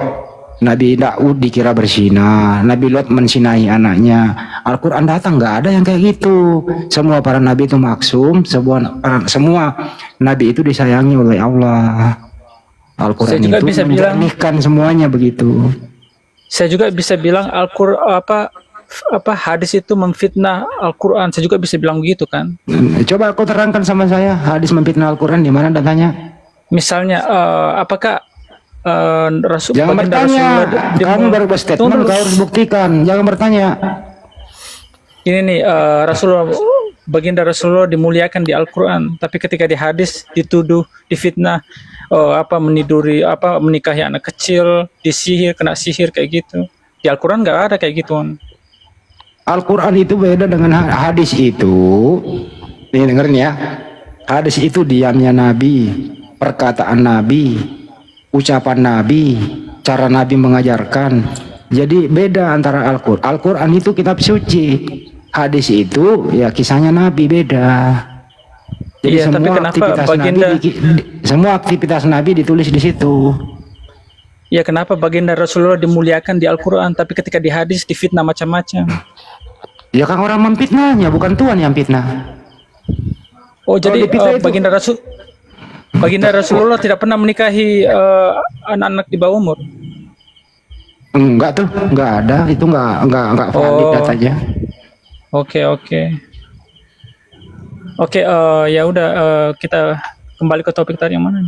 Nabi Daud dikira berzina, Nabi Lot mensinahi anaknya. Al-Quran datang nggak ada yang kayak gitu. Semua para nabi itu maksum, semua nabi itu disayangi oleh Allah. Al-Quran itu bisa bilang semuanya begitu. Saya juga bisa bilang Al-Quran apa hadis itu memfitnah Al-Quran. Saya juga bisa bilang begitu kan. Coba kau terangkan sama saya hadis memfitnah Al-Quran di mana datanya? Misalnya apakah Rasul? Jangan bertanya. Kamu baru berstatement, kau harus buktikan. Jangan bertanya. Ini nih baginda Rasulullah dimuliakan di Al-Quran, tapi ketika di hadis dituduh, difitnah, meniduri, menikahi anak kecil, disihir, kena sihir kayak gitu. Di Al-Quran nggak ada kayak gituan. Al-Quran itu beda dengan hadis itu. Nih dengerin ya. Hadis itu diamnya Nabi, perkataan Nabi, ucapan Nabi, cara Nabi mengajarkan. Jadi beda antara Al-Quran. Al-Quran itu kitab suci. Hadis itu ya kisahnya Nabi, beda. Jadi iya, tapi kenapa semua aktivitas Nabi ditulis di situ. Ya, kenapa baginda Rasulullah dimuliakan di Al-Quran, tapi ketika di hadis difitnah macam-macam? Ya kan orang memfitnahnya, bukan Tuhan yang fitnah. Oh, jadi baginda Rasulullah tidak pernah menikahi anak-anak di bawah umur? Enggak tuh, enggak ada. Itu enggak valid datanya. Oke. Ya udah, kita kembali ke topik tadi yang mana?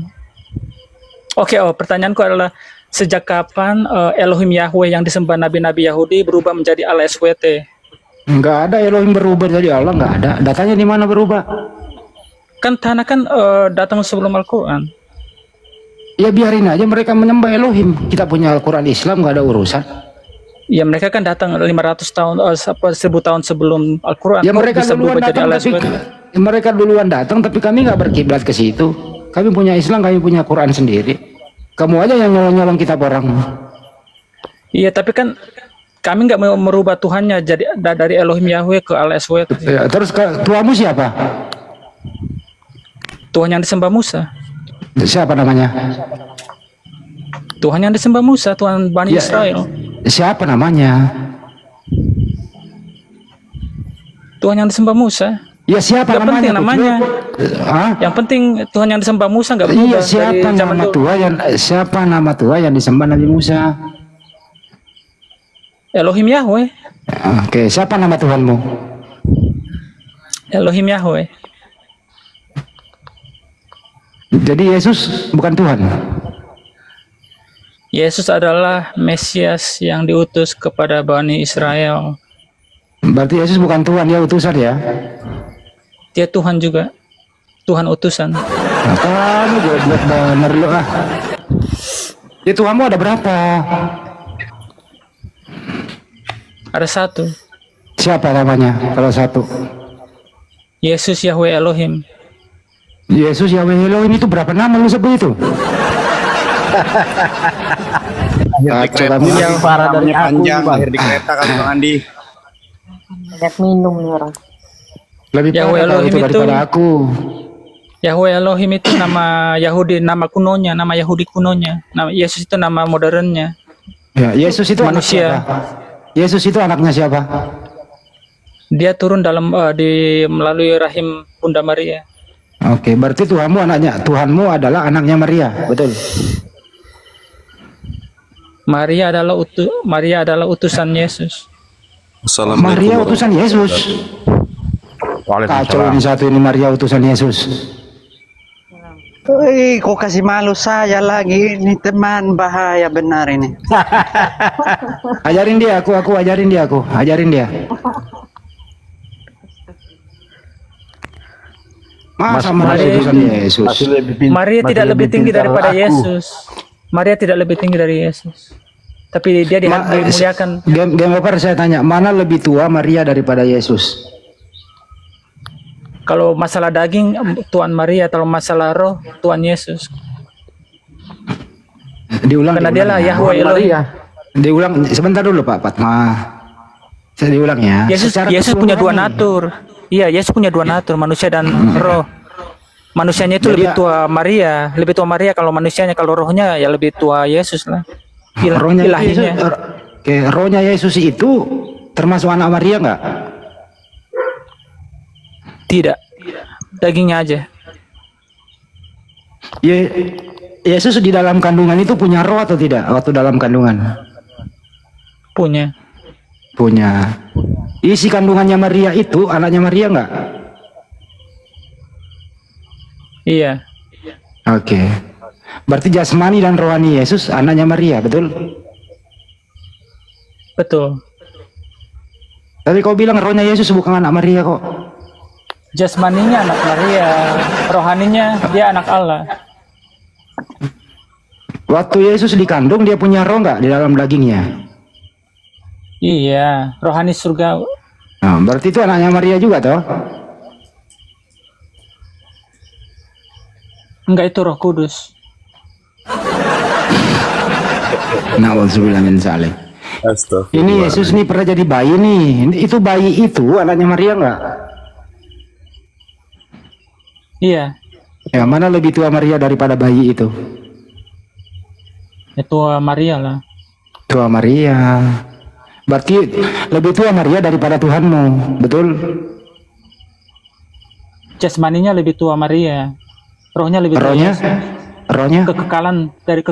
Oke, pertanyaanku adalah sejak kapan Elohim Yahweh yang disembah nabi-nabi Yahudi berubah menjadi Allah SWT? Enggak ada Elohim berubah jadi Allah, enggak ada. Datanya di mana berubah? Kan tanah kan datang sebelum Al-Quran. Ya biarin aja mereka menyembah Elohim. Kita punya Al-Quran Islam, enggak ada urusan. Ya mereka kan datang 500 tahun 1000 tahun sebelum Al-Quran. Ya mereka duluan datang, mereka duluan datang, tapi kami nggak berkiblat ke situ. Kami punya Islam, kami punya Quran sendiri. Kamu aja yang nyolong kitab orang. Iya, tapi kan kami nggak mau merubah Tuhannya jadi dari Elohim Yahweh ke Allah SWT. Ya, terus Tuhanmu siapa? Tuhan yang disembah Musa. Siapa namanya? Tuhan yang disembah Musa, Tuhan Bani Israel. Siapa namanya? Tuhan yang disembah Musa. Ya siapa gak namanya? Penting namanya. Yang penting Tuhan yang disembah Musa nggak berubah. Iya, siapa nama Tuhan yang disembah Nabi Musa? Elohim Yahweh. Oke, siapa nama Tuhanmu? Elohim Yahweh. Jadi Yesus bukan Tuhan. Yesus adalah Mesias yang diutus kepada Bani Israel. Berarti Yesus bukan Tuhan, dia utusan ya? Dia Tuhan juga. Tuhan utusan. Kamu buat bener lu ah. Ya Tuhanmu ada berapa? Ada satu. Siapa namanya kalau satu? Yesus Yahweh Elohim. Yesus Yahweh Elohim itu berapa nama lu sebut itu? Kacau kamu yang parah dari aku panjang, Bang. akhir di kereta kan Bang Andi. Banyak minum nih orang. Lebih Yahweh parah kalau Elohim itu daripada aku. Yahweh Elohim itu nama Yahudi, nama kunonya, nama Yahudi kunonya. Nama Yesus itu nama modernnya. Ya, Yesus itu anak Manusia. siapa? Yesus itu anaknya siapa? Dia turun dalam melalui rahim Bunda Maria. Oke, berarti Tuhanmu adalah anaknya Maria, betul? Maria adalah utusan Yesus. Maria utusan Yesus. Kacau ini satu ini Maria utusan Yesus. Wih, kok kasih malu saya lagi ini teman, bahaya benar ini. Ajarin dia, aku ajarin dia. Masa Maria utusan Yesus? Maria tidak lebih tinggi daripada Yesus. Maria tidak lebih tinggi dari Yesus. Tapi dia dimuliakan. Game over saya tanya, mana lebih tua Maria daripada Yesus? Kalau masalah daging Tuhan Maria, kalau masalah roh Tuhan Yesus. Diulang. Karena dialah Yahweh Elohim. Diulang sebentar dulu Pak Fatma. Saya diulang ya. Yesus punya dua natur. Iya, Yesus punya dua natur, manusia dan roh. Manusianya itu lebih tua Maria, kalau manusianya, kalau rohnya ya lebih tua Yesus lah. Rohnya ilahinya. Rohnya Yesus itu termasuk anak Maria nggak? Tidak, dagingnya aja. Yesus di dalam kandungan itu punya roh atau tidak? Waktu dalam kandungan? Punya. Isi kandungannya Maria itu anaknya Maria nggak? Iya. Oke. Berarti jasmani dan rohani Yesus anaknya Maria, betul? Betul. Tapi kau bilang rohnya Yesus bukan anak Maria kok. Jasmaninya anak Maria, rohaninya dia anak Allah. Waktu Yesus dikandung dia punya roh nggak di dalam dagingnya? Iya, rohani surga. Nah, berarti itu anaknya Maria juga toh? Enggak, itu Roh Kudus. Na'udzubillah min dzalik. Ini Yesus nih pernah jadi bayi nih. Itu bayi itu anaknya Maria nggak? Iya. Ya, mana lebih tua Maria daripada bayi itu? Ya, tua Maria lah. Tua Maria. Berarti lebih tua Maria daripada Tuhanmu, betul? Jasmaninya lebih tua Maria. Rohnya lebih tua. Rohnya? Kekekalan dari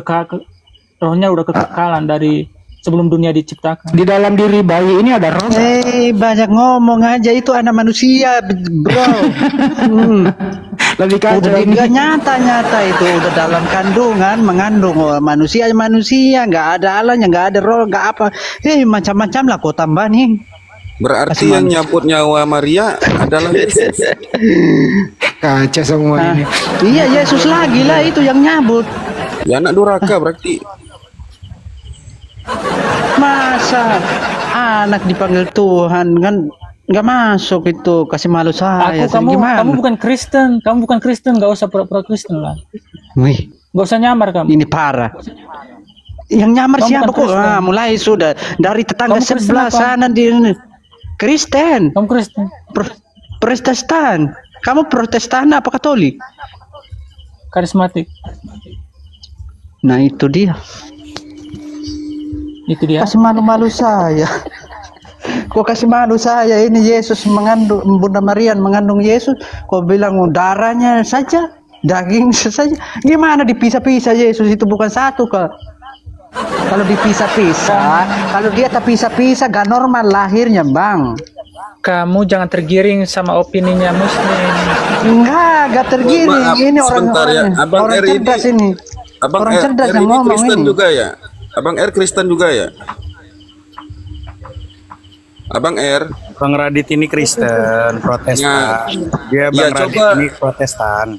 rohnya udah kekekalan dari sebelum dunia diciptakan. Di dalam diri bayi ini ada roh. Banyak ngomong aja, itu anak manusia, bro. Lebih kacau udah ini. Nyata itu udah dalam kandungan mengandung manusia, nggak ada Allahnya, nggak ada roh, nggak apa. Macam-macam lah kau tambah nih. Berarti yang nyabut nyawa Maria adalah Yesus. Kacau semua ini. Iya, Yesus lagi lah itu yang nyabut. Ya anak durhaka berarti. Masa anak dipanggil Tuhan kan nggak masuk itu, kasih malu saya. Kamu bukan Kristen, nggak usah pura-pura Kristen lah. Wih, nggak usah nyamar kamu. Ini parah. Yang nyamar kamu siapa kok? Mulai sudah dari tetangga sebelah sana di Kristen. Kamu Kristen. Protestan. Kamu Protestan apa Katolik? Karismatik. Nah itu dia. Kasih malu-malu saya. Kok kasih malu saya? Ini Yesus mengandung, Bunda Maria mengandung Yesus. Kok bilang darahnya saja, daging saja. Gimana dipisah-pisah? Yesus itu bukan satu kok. Kalau dipisah-pisah, kalau dia tak pisah-pisah gak normal lahirnya, Bang. Kamu jangan tergiring sama opininya Muslim. Enggak tergiring. Ini orang cerdas ini. Abang orang R, cerdas R yang ini ngomong Kristen ini. juga ya? Abang R Kristen juga ya? Abang R. Bang Radit ini Kristen, Protestan. Dia Bang Radit ini Protestan.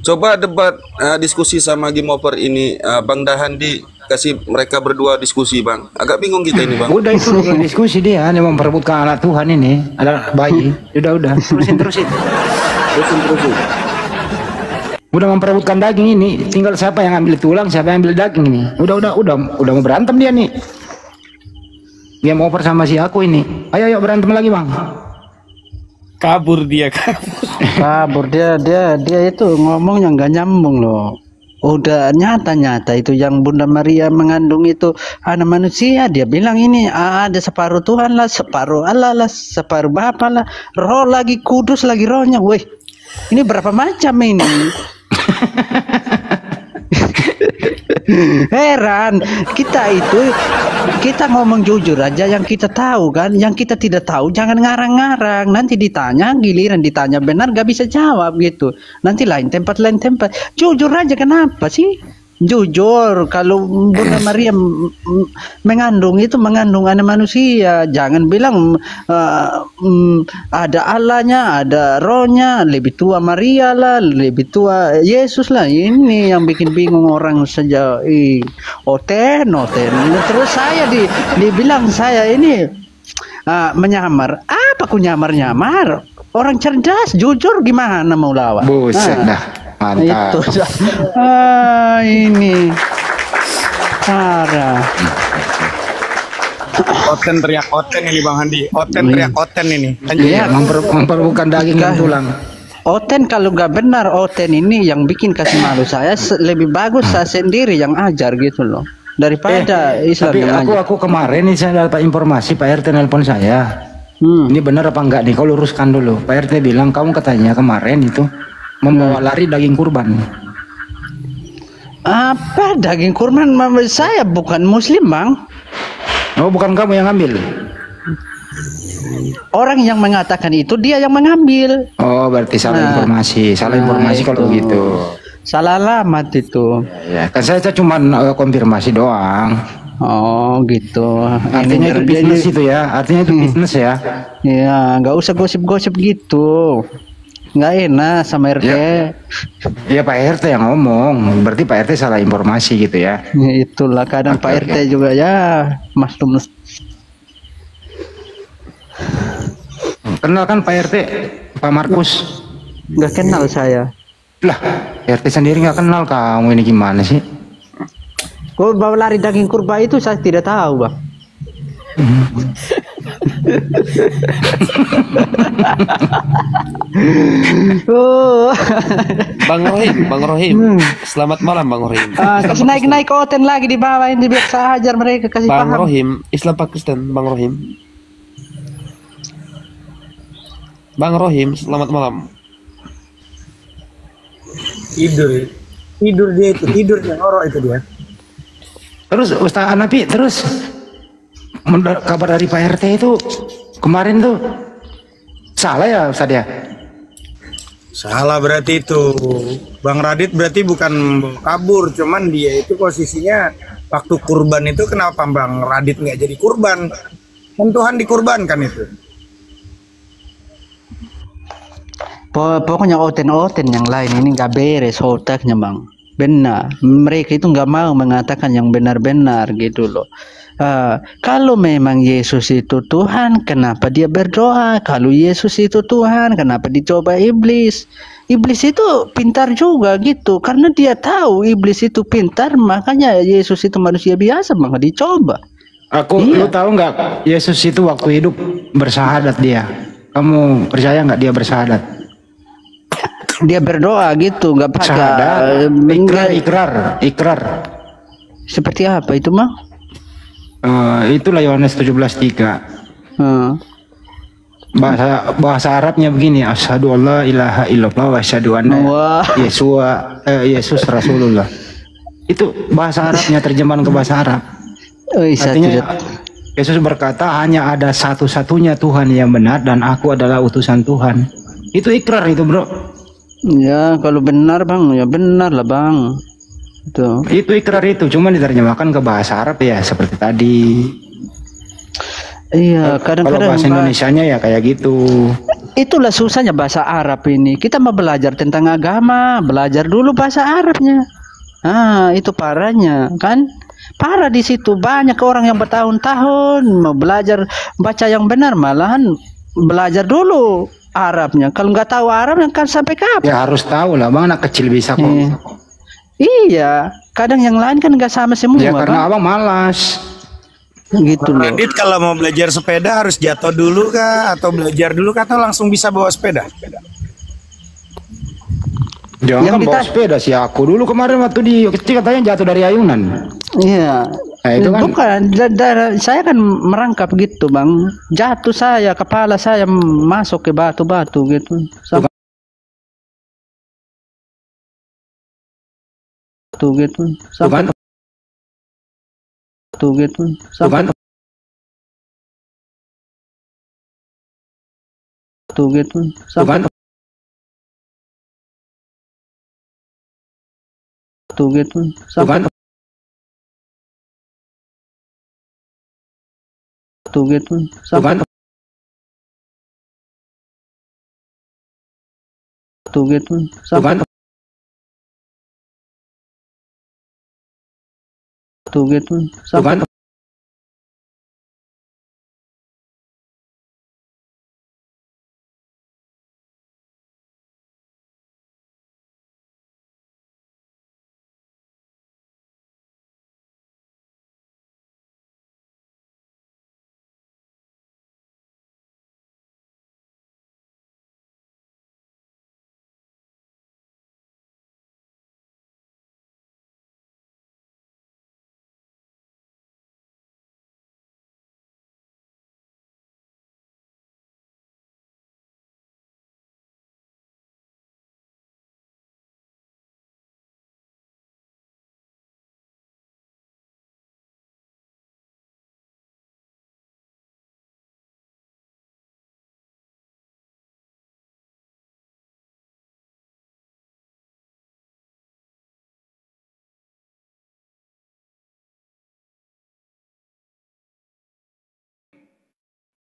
Coba debat diskusi sama Game Over ini, Bang Dahandi kasih mereka berdua diskusi bang. Agak bingung kita ini bang. Udah itu bukan diskusi dia, ini memperebutkan anak Tuhan ini, ada bayi. Udah, terusin. Terusin. Udah memperebutkan daging ini, tinggal siapa yang ambil tulang, siapa yang ambil daging ini. Udah mau berantem dia nih. Dia mau over sama si aku ini. Ayo berantem lagi bang. Kabur dia. Kabur dia itu ngomongnya nggak nyambung loh. Udah nyata itu yang Bunda Maria mengandung itu anak manusia. Dia bilang ini ada separuh Tuhan lah, separuh Allah lah, separuh Bapa lah, Roh lagi, Kudus lagi rohnya. Weh, ini berapa macam ini? Heran, kita ngomong jujur aja yang kita tahu kan, yang kita tidak tahu jangan ngarang-ngarang. Nanti ditanya, giliran ditanya benar gak bisa jawab gitu. Nanti lain tempat. Jujur aja, kenapa sih? Jujur, kalau Bunda Maria mengandung anak manusia, jangan bilang ada Allahnya, ada Rohnya, lebih tua Maria lah, lebih tua Yesus lah. Ini yang bikin bingung orang saja. Oten. Terus saya dibilang saya ini menyamar. Apa aku nyamar? Orang cerdas, jujur gimana mau lawan? Buset dah. Mantap. Itu ini parah. Oten teriak oten ini Bang Handi. Oten teriak oten ini. Iya, memperebutkan daging dan tulang. Oten kalau nggak benar, Oten ini yang bikin kasih malu saya. Lebih bagus saya sendiri yang ajar gitu loh, daripada Islam. Tapi yang aku kemarin ini saya dapat informasi, Pak RT nelpon saya. Ini benar apa enggak nih? Kau luruskan dulu. Pak RT bilang kamu katanya kemarin itu membawa lari daging kurban. Apa daging kurban? Saya bukan muslim bang. Oh, bukan kamu yang ambil? Orang yang mengatakan itu dia yang mengambil. Oh, berarti salah informasi. Salah informasi kalau begitu. Salah alamat itu. Ya, kan saya cuma konfirmasi doang. Oh gitu. Artinya itu bisnis itu ya. Artinya itu bisnis ya. Iya, nggak usah gosip-gosip gitu. Nggak enak sama RT. Iya Pak RT yang ngomong. Berarti Pak RT salah informasi gitu ya. Ya, itulah kadang Pak RT juga ya maklum. Kenal kan Pak RT? Pak Markus? Nggak kenal saya. Lah, RT sendiri nggak kenal kamu, ini gimana sih? Kau bawa lari daging kurban itu saya tidak tahu bang. Bang Rohim, selamat malam Bang Rohim. Kasih naik Oten lagi di bawah ini biar saya ajar mereka kasih Bang paham. Rohim, Islam Pakistan, Bang Rohim. Bang Rohim, selamat malam. Tidur dia itu, tidurnya ngorok itu dia. Terus Ustaz Hanafi, terus kabar dari Pak RT itu kemarin tuh salah ya Ustaz ya? Salah berarti itu. Bang Radit berarti bukan kabur, cuman dia itu posisinya waktu kurban itu kenapa Bang Radit nggak jadi kurban? Kan Tuhan dikurbankan itu. Pokoknya Oten yang lain ini nggak beres otaknya bang. Benar, mereka itu nggak mau mengatakan yang benar-benar gitu loh. Kalau memang Yesus itu Tuhan, kenapa dia berdoa? Kalau Yesus itu Tuhan, kenapa dicoba iblis? Iblis itu pintar juga gitu, karena dia tahu iblis itu pintar, makanya Yesus itu manusia biasa, maka dicoba. Lu tahu nggak Yesus itu waktu hidup bersyahadat dia? Kamu percaya nggak dia bersyahadat? Dia berdoa gitu, nggak pakai ikrar. Seperti apa itu mah? Itulah Yohanes 17:3. Bahasa Arabnya begini, asyhadu alla ilaha illallah wa asyhadu anna Yesus Rasulullah. Itu bahasa Arabnya, terjemahan ke bahasa Arab. Artinya Yesus berkata hanya ada satu-satunya Tuhan yang benar dan aku adalah utusan Tuhan. Itu ikrar itu bro. Ya kalau benar bang, ya benar lah bang. Itu ikrar itu, cuma diterjemahkan ke bahasa Arab ya seperti tadi. Iya, kadang-kadang kalau bahasa Indonesianya ya kayak gitu. Itulah susahnya bahasa Arab ini. Kita mau belajar tentang agama, belajar dulu bahasa Arabnya. Itu parahnya kan. Parah di situ, banyak orang yang bertahun-tahun mau belajar baca yang benar, malahan belajar dulu Arabnya. Kalau nggak tahu Arab kan sampai kapan? Ya harus tahu lah bang, anak kecil bisa kok. Iya, kadang yang lain kan nggak sama semua. Ya karena Bang. abang malas. Gitu loh. Radit kalau mau belajar sepeda harus jatuh dulu kah? Atau belajar dulu kah? Atau langsung bisa bawa sepeda? Jangan yang bawa sepeda sih, aku dulu kemarin waktu di kecil katanya jatuh dari ayunan. Iya. Nah, itu kan bukan, saya kan merangkap gitu bang, jatuh saya, kepala saya masuk ke batu-batu gitu. Gitu. Sampai gitu. Sampai gitu. Sampai gitu. Sampai gitu. Sampai gitu. Sampai gitu. Sampai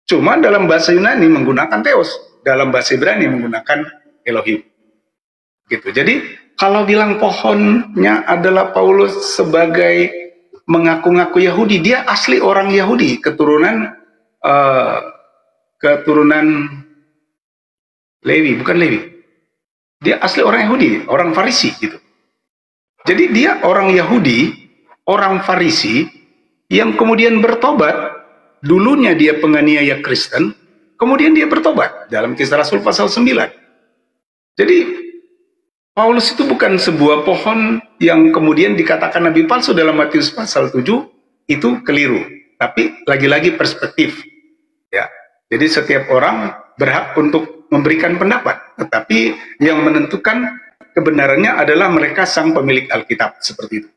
Cuma dalam bahasa Yunani menggunakan Theos, dalam bahasa Ibrani menggunakan Elohim. Gitu. Jadi kalau bilang pohonnya adalah Paulus sebagai mengaku-ngaku Yahudi, dia asli orang Yahudi, keturunan Lewi, bukan Lewi. Dia asli orang Yahudi, orang Farisi gitu. Jadi dia orang Yahudi, orang Farisi yang kemudian bertobat. Dulunya dia penganiaya Kristen, kemudian dia bertobat dalam Kisah Rasul pasal 9. Jadi Paulus itu bukan sebuah pohon yang kemudian dikatakan nabi palsu dalam Matius pasal 7, itu keliru. Tapi lagi-lagi perspektif. Ya. Jadi setiap orang berhak untuk memberikan pendapat, tetapi yang menentukan kebenarannya adalah mereka sang pemilik Alkitab, seperti itu.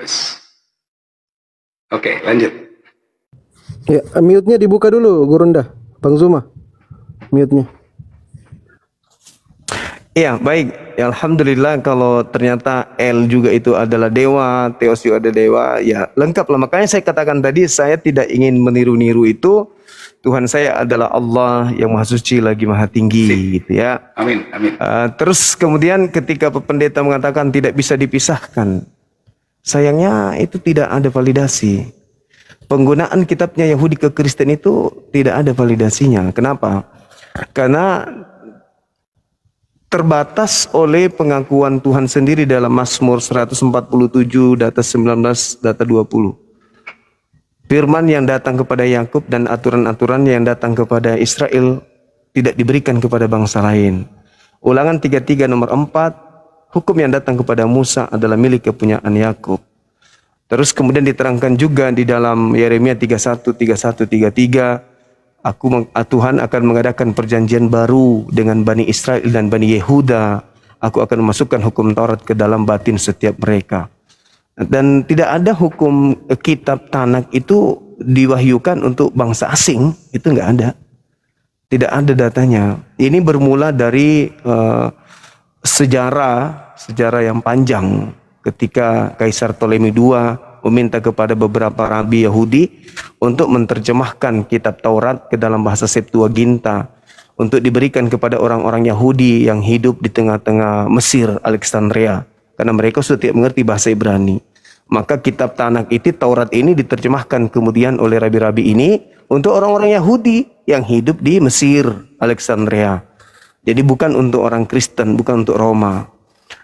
Yes. Oke, lanjut. Ya, mute-nya dibuka dulu, Gurunda. Bang Zuma, mute-nya. Iya, baik. Ya, alhamdulillah kalau ternyata El juga itu adalah dewa, Theos juga ada dewa, ya lengkap lah. Makanya saya katakan tadi, saya tidak ingin meniru-niru itu. Tuhan saya adalah Allah yang maha suci lagi maha tinggi, gitu ya. Amin, amin. Terus kemudian ketika pendeta mengatakan tidak bisa dipisahkan, sayangnya itu tidak ada validasi. Penggunaan kitabnya Yahudi ke Kristen itu tidak ada validasinya. Kenapa? Karena terbatas oleh pengakuan Tuhan sendiri dalam Mazmur 147, data 19, data 20. Firman yang datang kepada Yakub dan aturan-aturan yang datang kepada Israel tidak diberikan kepada bangsa lain. Ulangan 33 nomor 4, hukum yang datang kepada Musa adalah milik kepunyaan Yakub. Terus kemudian diterangkan juga di dalam Yeremia 31, 31, 33, Tuhan akan mengadakan perjanjian baru dengan Bani Israel dan Bani Yehuda. Aku akan memasukkan hukum Taurat ke dalam batin setiap mereka. Dan tidak ada hukum kitab Tanak itu diwahyukan untuk bangsa asing, itu nggak ada. Tidak ada datanya. Ini bermula dari sejarah yang panjang ketika Kaisar Ptolemy II meminta kepada beberapa rabi Yahudi untuk menerjemahkan kitab Taurat ke dalam bahasa Septuaginta untuk diberikan kepada orang-orang Yahudi yang hidup di tengah-tengah Mesir, Alexandria. karena mereka sudah tidak mengerti bahasa Ibrani. Maka kitab Tanakh itu, Taurat ini diterjemahkan kemudian oleh rabi-rabi ini untuk orang-orang Yahudi yang hidup di Mesir, Alexandria. Jadi bukan untuk orang Kristen, bukan untuk Roma.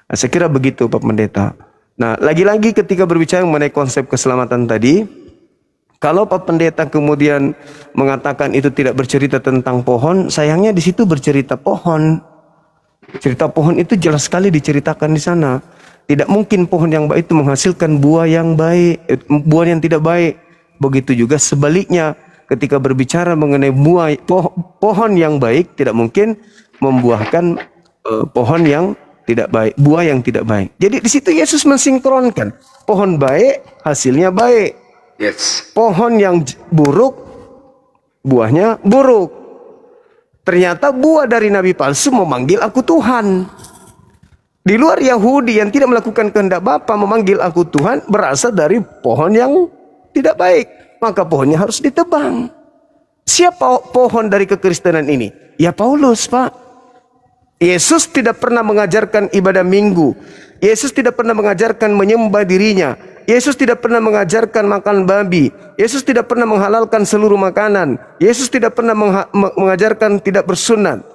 Nah, saya kira begitu Pak Pendeta. Nah, lagi-lagi ketika berbicara mengenai konsep keselamatan tadi, kalau Pak Pendeta kemudian mengatakan itu tidak bercerita tentang pohon, sayangnya di situ bercerita pohon. Cerita pohon itu jelas sekali diceritakan di sana. Tidak mungkin pohon yang baik itu menghasilkan buah yang baik, buah yang tidak baik. Begitu juga sebaliknya, ketika berbicara mengenai buah pohon yang baik, tidak mungkin membuahkan pohon yang tidak baik, buah yang tidak baik. Jadi di situ Yesus mensinkronkan pohon baik, hasilnya baik. Yes. Pohon yang buruk, buahnya buruk. Ternyata buah dari nabi palsu memanggil aku Tuhan. Di luar Yahudi yang tidak melakukan kehendak Bapa memanggil aku Tuhan berasal dari pohon yang tidak baik. Maka pohonnya harus ditebang. Siapa pohon dari kekristenan ini? Ya Paulus, Pak. Yesus tidak pernah mengajarkan ibadah minggu. Yesus tidak pernah mengajarkan menyembah dirinya. Yesus tidak pernah mengajarkan makan babi. Yesus tidak pernah menghalalkan seluruh makanan. Yesus tidak pernah mengajarkan tidak bersunat.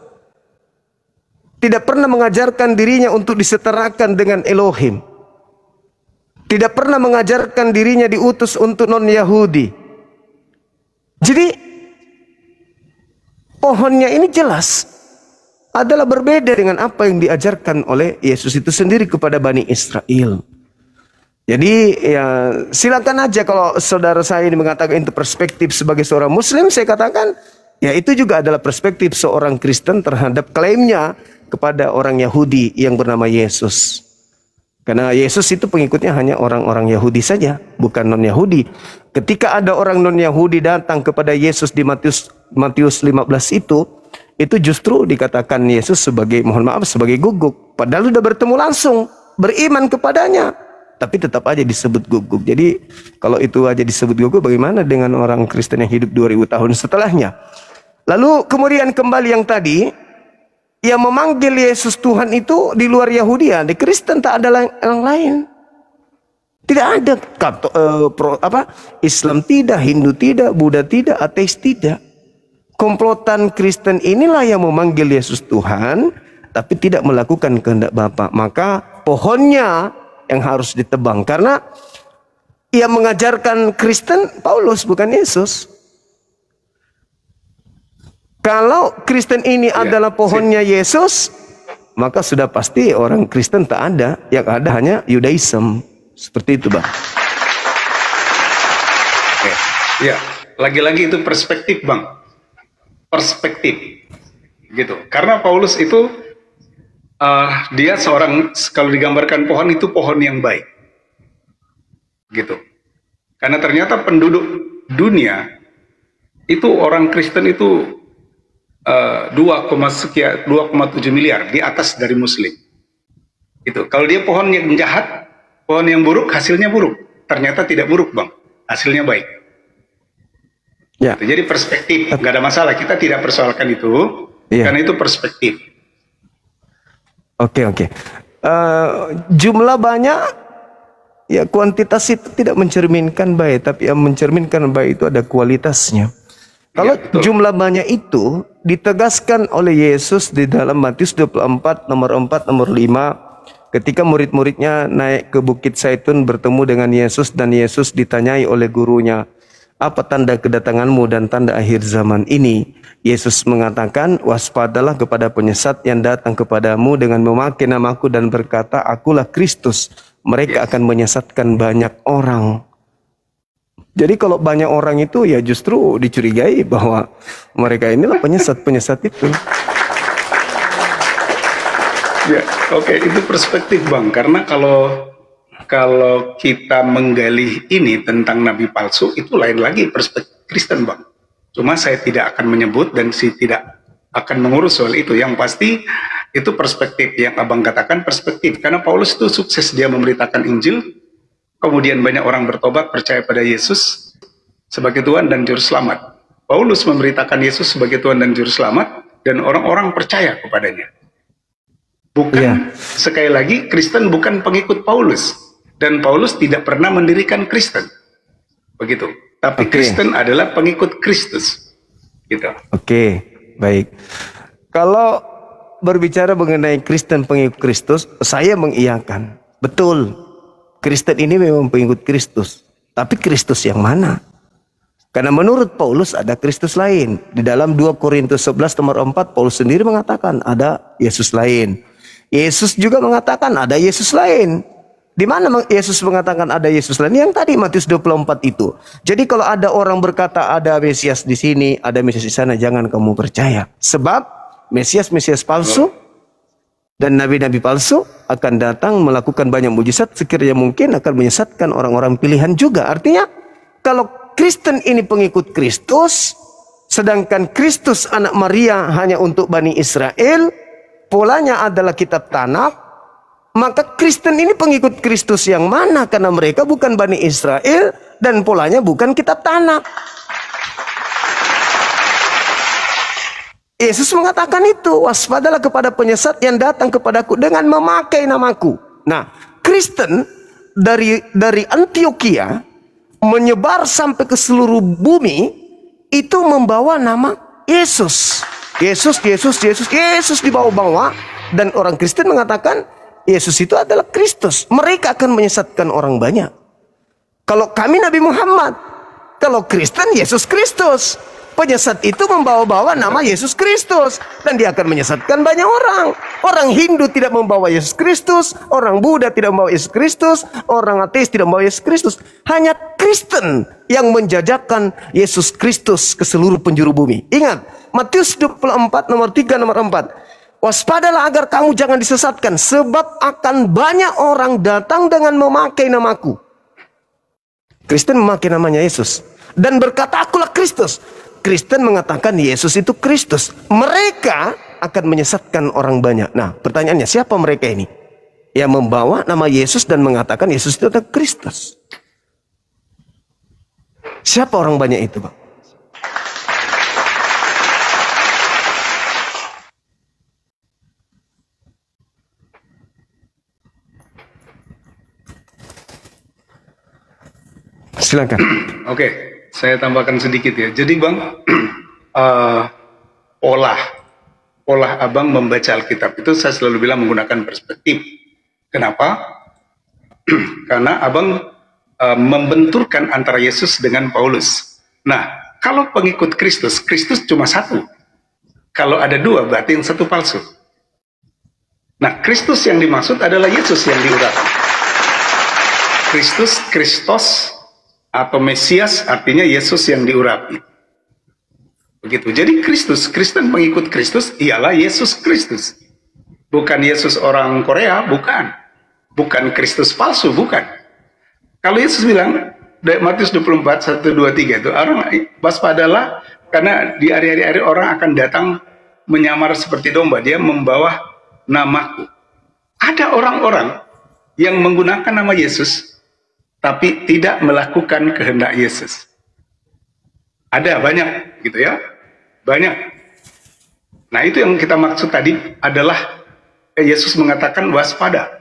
Tidak pernah mengajarkan dirinya untuk disetarakan dengan Elohim. Tidak pernah mengajarkan dirinya diutus untuk non-Yahudi. Jadi pohonnya ini jelas adalah berbeda dengan apa yang diajarkan oleh Yesus itu sendiri kepada Bani Israel. Jadi ya silakan aja kalau saudara saya ini mengatakan itu perspektif sebagai seorang Muslim, saya katakan ya itu juga adalah perspektif seorang Kristen terhadap klaimnya kepada orang Yahudi yang bernama Yesus. Karena Yesus itu pengikutnya hanya orang-orang Yahudi saja, bukan non-Yahudi. Ketika ada orang non-Yahudi datang kepada Yesus di Matius 15 itu justru dikatakan Yesus sebagai, mohon maaf, sebagai guguk. Padahal sudah bertemu langsung, beriman kepadanya. Tapi tetap aja disebut guguk. Jadi kalau itu aja disebut guguk, bagaimana dengan orang Kristen yang hidup 2000 tahun setelahnya? Lalu kemudian kembali yang tadi, yang memanggil Yesus Tuhan itu di luar Yahudi, di Kristen tak ada yang lain. Tidak ada Islam tidak, Hindu tidak, Buddha tidak, ateis tidak. Komplotan Kristen inilah yang memanggil Yesus Tuhan, tapi tidak melakukan kehendak Bapa. Maka pohonnya yang harus ditebang. Karena yang mengajarkan Kristen Paulus, bukan Yesus. Kalau Kristen ini adalah pohonnya Yesus, maka sudah pasti orang Kristen tak ada. Yang ada hanya Yudaism. Seperti itu, Bang. Ya, lagi-lagi itu perspektif, Bang. Perspektif. Gitu. Karena Paulus itu dia seorang, kalau digambarkan pohon itu pohon yang baik. Gitu. Karena ternyata penduduk dunia itu orang Kristen itu 2,7 miliar, di atas dari Muslim. Itu. Kalau dia pohon yang jahat, pohon yang buruk, hasilnya buruk. Ternyata tidak buruk, Bang. Hasilnya baik. Ya. Gitu. Jadi perspektif, nggak ada masalah. Kita tidak persoalkan itu, karena itu perspektif. Oke. Jumlah banyak, ya kuantitas itu tidak mencerminkan baik, tapi yang mencerminkan baik itu ada kualitasnya. Kalau jumlah banyak itu ditegaskan oleh Yesus di dalam Matius 24 nomor 4 nomor 5 ketika murid-muridnya naik ke Bukit Zaitun bertemu dengan Yesus dan Yesus ditanyai oleh gurunya, apa tanda kedatanganmu dan tanda akhir zaman ini? Yesus mengatakan, waspadalah kepada penyesat yang datang kepadamu dengan memakai namaku dan berkata, akulah Kristus. Mereka akan menyesatkan banyak orang. Jadi kalau banyak orang itu ya justru dicurigai bahwa mereka inilah penyesat-penyesat itu. Ya, oke, itu perspektif, Bang. Karena kalau kita menggali ini tentang nabi palsu, itu lain lagi perspektif Kristen, Bang. Cuma saya tidak akan menyebut dan saya tidak akan mengurus soal itu. Yang pasti itu perspektif yang Abang katakan, perspektif. Karena Paulus itu sukses dia memberitakan Injil, kemudian banyak orang bertobat percaya pada Yesus sebagai Tuhan dan Juru Selamat. Paulus memberitakan Yesus sebagai Tuhan dan Juru Selamat, dan orang-orang percaya kepadanya. Bukan, sekali lagi, Kristen bukan pengikut Paulus. Dan Paulus tidak pernah mendirikan Kristen. Begitu. Tapi Kristen adalah pengikut Kristus. Gitu. Oke, baik. Kalau berbicara mengenai Kristen pengikut Kristus, saya mengiyakan. Betul, Kristen ini memang pengikut Kristus. Tapi Kristus yang mana? Karena menurut Paulus ada Kristus lain. Di dalam 2 Korintus 11 nomor 4, Paulus sendiri mengatakan ada Yesus lain. Yesus juga mengatakan ada Yesus lain. Di mana Yesus mengatakan ada Yesus lain? Yang tadi Matius 24 itu. Jadi kalau ada orang berkata ada Mesias di sini, ada Mesias di sana, jangan kamu percaya. Sebab Mesias palsu dan nabi-nabi palsu akan datang melakukan banyak mujizat, sekiranya mungkin akan menyesatkan orang-orang pilihan juga. Artinya kalau Kristen ini pengikut Kristus, sedangkan Kristus anak Maria hanya untuk Bani Israel, polanya adalah kitab Tanakh, maka Kristen ini pengikut Kristus yang mana? Karena mereka bukan Bani Israel dan polanya bukan kitab Tanakh. Yesus mengatakan itu, waspadalah kepada penyesat yang datang kepadaku dengan memakai namaku. Nah, Kristen dari Antioquia menyebar sampai ke seluruh bumi itu membawa nama Yesus. Yesus dibawa-bawa, dan orang Kristen mengatakan Yesus itu adalah Kristus. Mereka akan menyesatkan orang banyak. Kalau kami Nabi Muhammad, kalau Kristen Yesus Kristus. Penyesat itu membawa-bawa nama Yesus Kristus, dan dia akan menyesatkan banyak orang. Orang Hindu tidak membawa Yesus Kristus, orang Buddha tidak membawa Yesus Kristus, orang ateis tidak membawa Yesus Kristus. Hanya Kristen yang menjajakan Yesus Kristus ke seluruh penjuru bumi. Ingat, Matius 24 nomor 3 nomor 4. Waspadalah agar kamu jangan disesatkan, sebab akan banyak orang datang dengan memakai namaku. Kristen memakai namanya Yesus dan berkata, akulah Kristus. Kristen mengatakan Yesus itu Kristus. Mereka akan menyesatkan orang banyak. Nah, pertanyaannya, siapa mereka ini? Yang membawa nama Yesus dan mengatakan Yesus itu adalah Kristus. Siapa orang banyak itu, Bang? Silakan. Oke, saya tambahkan sedikit ya. Jadi Bang, olah Abang membaca Alkitab itu saya selalu bilang menggunakan perspektif. Kenapa? Karena Abang membenturkan antara Yesus dengan Paulus. Nah, kalau pengikut Kristus, Kristus cuma satu. Kalau ada dua, berarti yang satu palsu. Nah, Kristus yang dimaksud adalah Yesus yang diurapi. Kristus atau Mesias artinya Yesus yang diurapi. Begitu. Jadi Kristen pengikut Kristus ialah Yesus Kristus. Bukan Yesus orang Korea, bukan. Bukan Kristus palsu, bukan. Kalau Yesus bilang, Matius 24, 1, 2, 3 itu, orang waspadalah, karena di hari-hari orang akan datang menyamar seperti domba, dia membawa namaku. Ada orang-orang yang menggunakan nama Yesus, tapi tidak melakukan kehendak Yesus. Ada banyak gitu ya, banyak. Nah, itu yang kita maksud tadi adalah Yesus mengatakan waspada.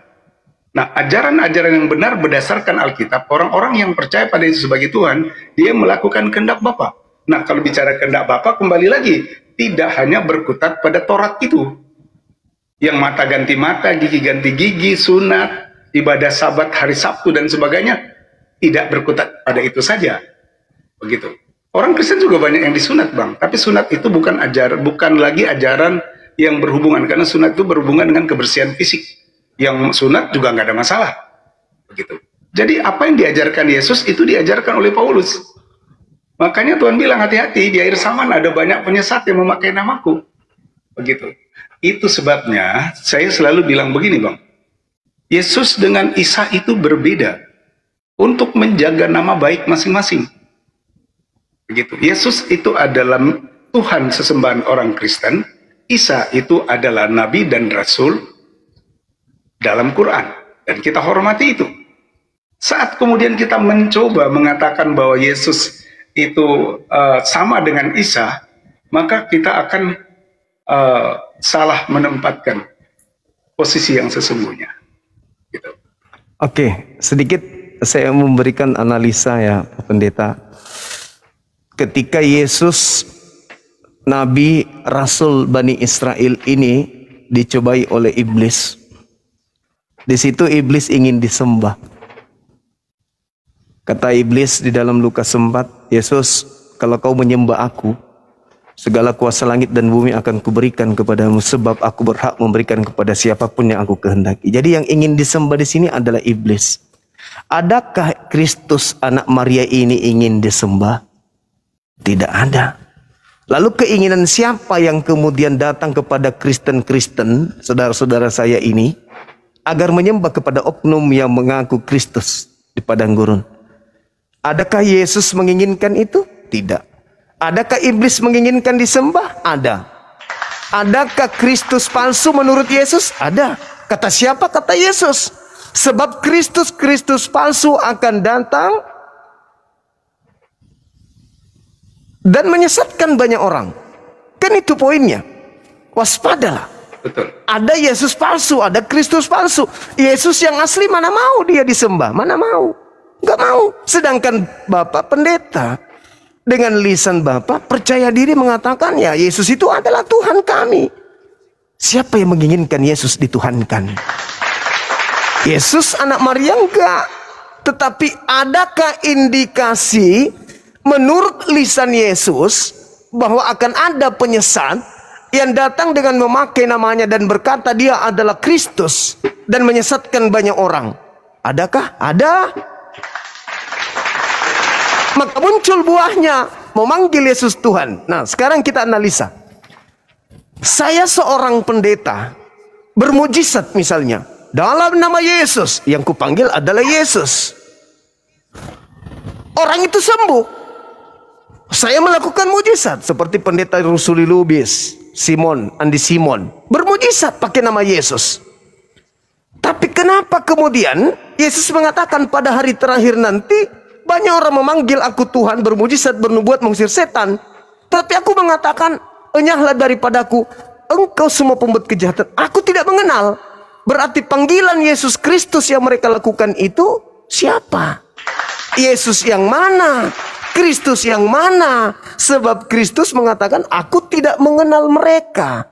Nah, ajaran-ajaran yang benar berdasarkan Alkitab, orang-orang yang percaya pada Yesus sebagai Tuhan, dia melakukan kehendak Bapa. Nah, kalau bicara kehendak Bapa, kembali lagi, tidak hanya berkutat pada Taurat itu, yang mata ganti mata, gigi ganti gigi, sunat, ibadah Sabat hari Sabtu dan sebagainya, tidak berkutat pada itu saja. Begitu. Orang Kristen juga banyak yang disunat, Bang. Tapi sunat itu bukan lagi ajaran yang berhubungan, karena sunat itu berhubungan dengan kebersihan fisik. Yang sunat juga nggak ada masalah. Begitu. Jadi apa yang diajarkan Yesus itu diajarkan oleh Paulus. Makanya Tuhan bilang hati-hati, di akhir zaman ada banyak penyesat yang memakai namaku. Begitu. Itu sebabnya saya selalu bilang begini, Bang. Yesus dengan Isa itu berbeda untuk menjaga nama baik masing-masing. Begitu. Yesus itu adalah Tuhan sesembahan orang Kristen, Isa itu adalah nabi dan rasul dalam Quran, dan kita hormati itu. Saat kemudian kita mencoba mengatakan bahwa Yesus itu sama dengan Isa, maka kita akan salah menempatkan posisi yang sesungguhnya. Gitu. Oke, sedikit saya memberikan analisa ya, Pak Pendeta. Ketika Yesus, Nabi Rasul Bani Israel ini dicobai oleh iblis. Di situ iblis ingin disembah. Kata iblis di dalam Lukas 4, Yesus, kalau kau menyembah aku, segala kuasa langit dan bumi akan kuberikan kepadamu, sebab aku berhak memberikan kepada siapapun yang aku kehendaki. Jadi yang ingin disembah di sini adalah iblis. Adakah Kristus anak Maria ini ingin disembah? Tidak ada. Lalu keinginan siapa yang kemudian datang kepada Kristen-Kristen, saudara-saudara saya ini, agar menyembah kepada oknum yang mengaku Kristus di padang gurun? Adakah Yesus menginginkan itu? Tidak. Adakah iblis menginginkan disembah? Ada. Adakah Kristus palsu menurut Yesus? Ada. Kata siapa? Kata Yesus. Sebab Kristus palsu akan datang dan menyesatkan banyak orang. Kan itu poinnya. Waspadalah. Betul. Ada Yesus palsu, ada Kristus palsu. Yesus yang asli mana mau dia disembah? Mana mau? Gak mau. Sedangkan Bapak Pendeta dengan lisan Bapak percaya diri mengatakan, ya Yesus itu adalah Tuhan kami. Siapa yang menginginkan Yesus dituhankan? Yesus anak Maria enggak. Tetapi adakah indikasi menurut lisan Yesus bahwa akan ada penyesat yang datang dengan memakai namanya dan berkata dia adalah Kristus dan menyesatkan banyak orang? Adakah? Ada. Maka muncul buahnya, memanggil Yesus Tuhan. Nah, sekarang kita analisa. Saya seorang pendeta bermujizat misalnya dalam nama Yesus, yang kupanggil adalah Yesus. Orang itu sembuh. Saya melakukan mujizat seperti pendeta Rusuli Lubis, Andi Simon, bermujizat pakai nama Yesus. Tapi kenapa kemudian Yesus mengatakan pada hari terakhir nanti banyak orang memanggil aku Tuhan, bermujizat, bernubuat, mengusir setan. Tapi aku mengatakan, enyahlah daripadaku, engkau semua pembuat kejahatan. Aku tidak mengenal. Berarti panggilan Yesus Kristus yang mereka lakukan itu siapa? Yesus yang mana? Kristus yang mana? Sebab Kristus mengatakan, aku tidak mengenal mereka.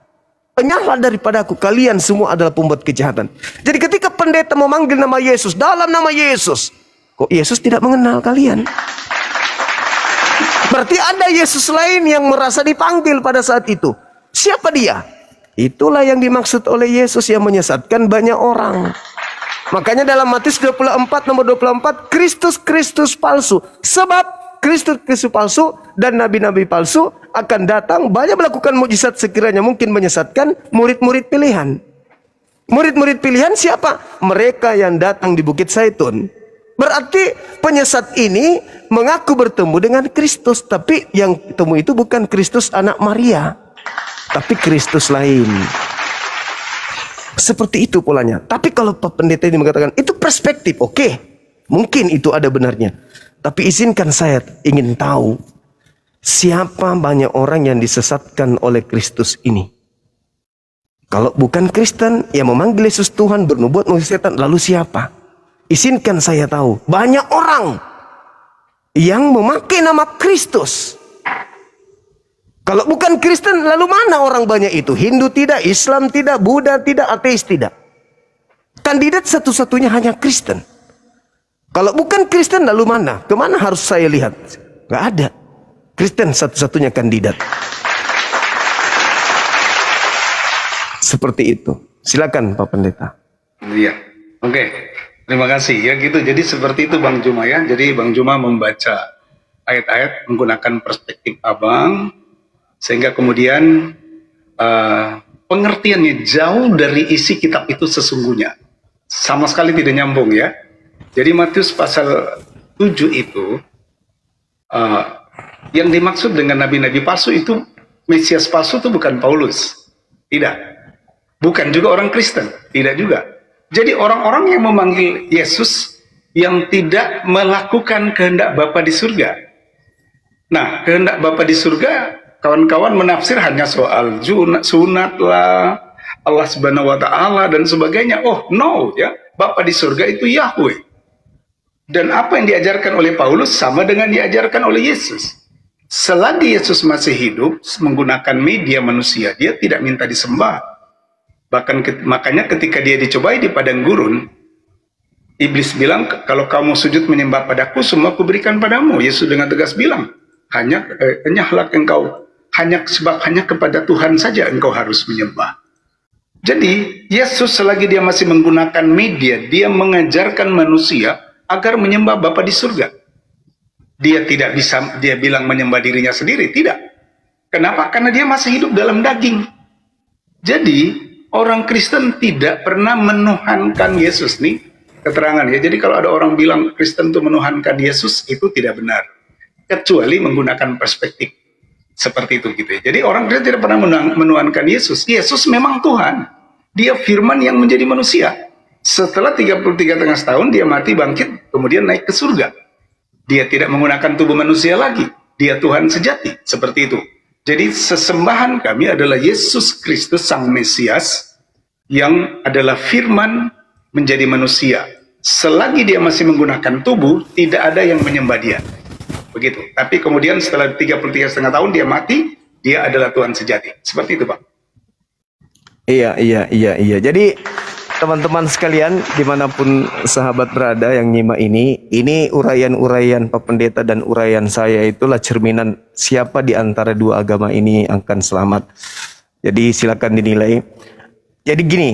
Enyahlah daripadaku, kalian semua adalah pembuat kejahatan. Jadi ketika pendeta memanggil nama Yesus, dalam nama Yesus, kok Yesus tidak mengenal kalian? Berarti ada Yesus lain yang merasa dipanggil pada saat itu. Siapa dia? Itulah yang dimaksud oleh Yesus yang menyesatkan banyak orang. Makanya dalam Matius 24 nomor 24, Kristus palsu. Sebab Kristus palsu dan nabi-nabi palsu akan datang, banyak melakukan mukjizat sekiranya mungkin menyesatkan murid-murid pilihan. Murid-murid pilihan siapa? Mereka yang datang di Bukit Zaitun. Berarti penyesat ini mengaku bertemu dengan Kristus, tapi yang ketemu itu bukan Kristus anak Maria, tapi Kristus lain. Seperti itu polanya. Tapi kalau Pak Pendeta ini mengatakan itu perspektif, oke, mungkin itu ada benarnya. Tapi izinkan saya ingin tahu siapa banyak orang yang disesatkan oleh Kristus ini. Kalau bukan Kristen yang memanggil Yesus Tuhan, bernubuat, mengusir setan, lalu siapa? Izinkan saya tahu banyak orang yang memakai nama Kristus. Kalau bukan Kristen, lalu mana orang banyak itu? Hindu tidak, Islam tidak, Buddha tidak, ateis tidak. Kandidat satu-satunya hanya Kristen. Kalau bukan Kristen, lalu mana? Kemana harus saya lihat? Gak ada. Kristen satu-satunya kandidat. Seperti itu. Silakan Pak Pendeta. Iya. Oke. Terima kasih. Ya gitu. Jadi seperti itu Bang Juma ya. Jadi Bang Juma membaca ayat-ayat menggunakan perspektif Abang, sehingga kemudian pengertiannya jauh dari isi kitab itu sesungguhnya. Sama sekali tidak nyambung ya. Jadi Matius pasal 7 itu yang dimaksud dengan nabi-nabi palsu itu, Mesias palsu itu bukan Paulus. Tidak. Bukan juga orang Kristen. Tidak juga. Jadi orang-orang yang memanggil Yesus yang tidak melakukan kehendak Bapa di surga. Nah, kehendak Bapa di surga, kawan-kawan menafsir hanya soal sunat lah, Allah Subhanahu wa taala dan sebagainya. Oh, no ya. Bapa di surga itu Yahweh. Dan apa yang diajarkan oleh Paulus sama dengan diajarkan oleh Yesus. Selagi Yesus masih hidup menggunakan media manusia, dia tidak minta disembah. Bahkan makanya ketika dia dicobai di padang gurun, iblis bilang, kalau kamu sujud menyembah padaku, semua kuberikan padamu. Yesus dengan tegas bilang, hanyalah engkau, sebab hanya kepada Tuhan saja engkau harus menyembah. Jadi Yesus selagi dia masih menggunakan media, dia mengajarkan manusia agar menyembah Bapa di surga. Dia tidak bisa dia bilang menyembah dirinya sendiri, tidak. Kenapa? Karena dia masih hidup dalam daging. Jadi orang Kristen tidak pernah menuhankan Yesus nih keterangan ya. Jadi kalau ada orang bilang Kristen itu menuhankan Yesus, itu tidak benar. Kecuali menggunakan perspektif seperti itu gitu ya. Jadi orang Kristen tidak pernah menuhankan Yesus. Yesus memang Tuhan. Dia firman yang menjadi manusia. Setelah 33,5 tahun dia mati, bangkit, kemudian naik ke surga. Dia tidak menggunakan tubuh manusia lagi. Dia Tuhan sejati, seperti itu. Jadi sesembahan kami adalah Yesus Kristus Sang Mesias yang adalah firman menjadi manusia. Selagi dia masih menggunakan tubuh, tidak ada yang menyembah dia. Begitu. Tapi kemudian setelah 33,5 tahun dia mati, dia adalah Tuhan sejati. Seperti itu, Pak. Iya. Jadi teman-teman sekalian, dimanapun sahabat berada yang nyimak ini uraian-uraian Pak Pendeta dan uraian saya itulah cerminan siapa di antara dua agama ini akan selamat. Jadi silakan dinilai. Jadi gini,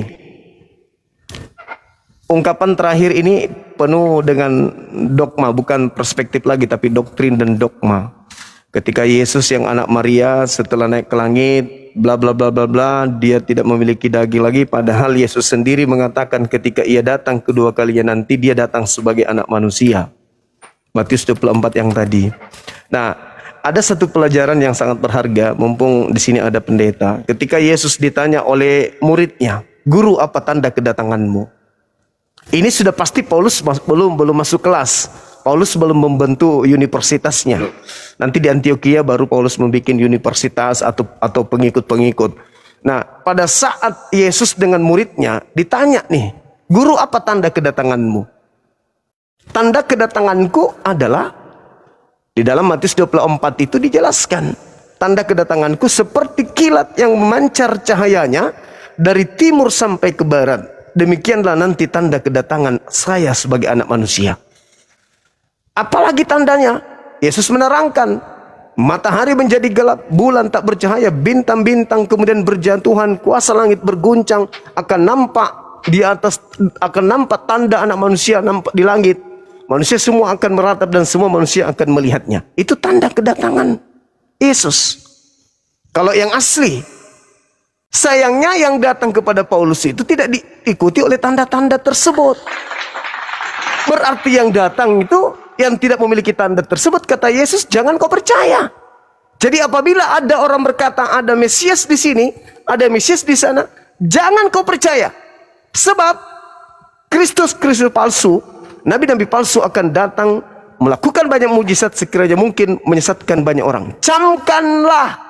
ungkapan terakhir ini penuh dengan dogma, bukan perspektif lagi, tapi doktrin dan dogma. Ketika Yesus yang anak Maria setelah naik ke langit, bla bla bla bla bla, dia tidak memiliki daging lagi, padahal Yesus sendiri mengatakan ketika ia datang kedua kalinya nanti dia datang sebagai anak manusia. Matius 24 yang tadi. Nah, ada satu pelajaran yang sangat berharga, mumpung di sini ada pendeta. Ketika Yesus ditanya oleh muridnya, "Guru, apa tanda kedatanganmu?" Ini sudah pasti Paulus belum masuk kelas. Paulus belum membentuk universitasnya. Nanti di Antioquia baru Paulus membuat universitas atau pengikut-pengikut. Nah, pada saat Yesus dengan muridnya ditanya nih, "Guru, apa tanda kedatanganmu?" Tanda kedatanganku adalah, di dalam Matius 24 itu dijelaskan, tanda kedatanganku seperti kilat yang memancar cahayanya dari timur sampai ke barat. Demikianlah nanti tanda kedatangan saya sebagai anak manusia. Apalagi tandanya? Yesus menerangkan, matahari menjadi gelap, bulan tak bercahaya, bintang-bintang kemudian berjatuhan, kuasa langit berguncang, akan nampak di atas, akan nampak tanda anak manusia nampak di langit. Manusia semua akan meratap dan semua manusia akan melihatnya. Itu tanda kedatangan Yesus. Kalau yang asli, sayangnya yang datang kepada Paulus itu tidak diikuti oleh tanda-tanda tersebut. Berarti yang datang itu yang tidak memiliki tanda tersebut, kata Yesus, jangan kau percaya. Jadi apabila ada orang berkata ada Mesias di sini, ada Mesias di sana, jangan kau percaya. Sebab Kristus palsu, nabi-nabi palsu akan datang melakukan banyak mujizat sekiranya mungkin menyesatkan banyak orang. Camkanlah,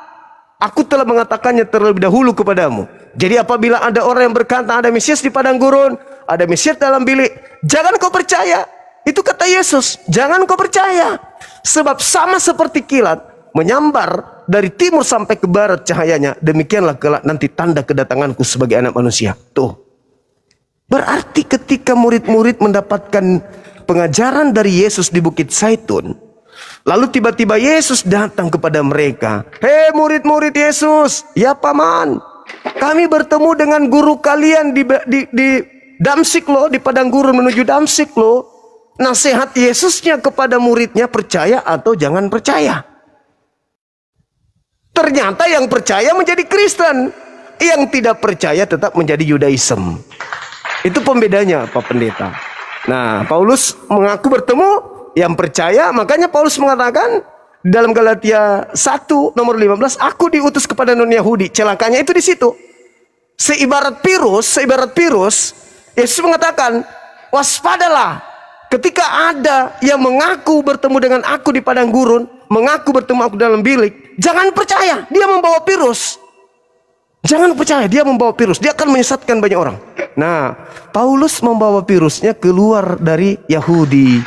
aku telah mengatakannya terlebih dahulu kepadamu. Jadi apabila ada orang yang berkata ada Mesias di padang gurun, ada Mesias dalam bilik, jangan kau percaya. Itu kata Yesus, jangan kau percaya. Sebab sama seperti kilat menyambar dari timur sampai ke barat cahayanya, demikianlah kelak nanti tanda kedatanganku sebagai anak manusia. Tuh. Berarti ketika murid-murid mendapatkan pengajaran dari Yesus di Bukit Zaitun, lalu tiba-tiba Yesus datang kepada mereka. "Hei murid-murid Yesus, ya paman, kami bertemu dengan guru kalian di Damsik loh, di padang gurun menuju Damsik loh. Nasihat Yesusnya kepada muridnya, percaya atau jangan percaya." Ternyata yang percaya menjadi Kristen, yang tidak percaya tetap menjadi Yudaism. Itu pembedanya Pak Pendeta. Nah, Paulus mengaku bertemu yang percaya, makanya Paulus mengatakan dalam Galatia 1 nomor 15, aku diutus kepada non-Yahudi. Celakanya itu di situ. Seibarat virus, Yesus mengatakan, waspadalah. Ketika ada yang mengaku bertemu dengan aku di padang gurun, mengaku bertemu aku dalam bilik, jangan percaya, dia membawa virus. Jangan percaya, dia membawa virus, dia akan menyesatkan banyak orang. Nah, Paulus membawa virusnya keluar dari Yahudi.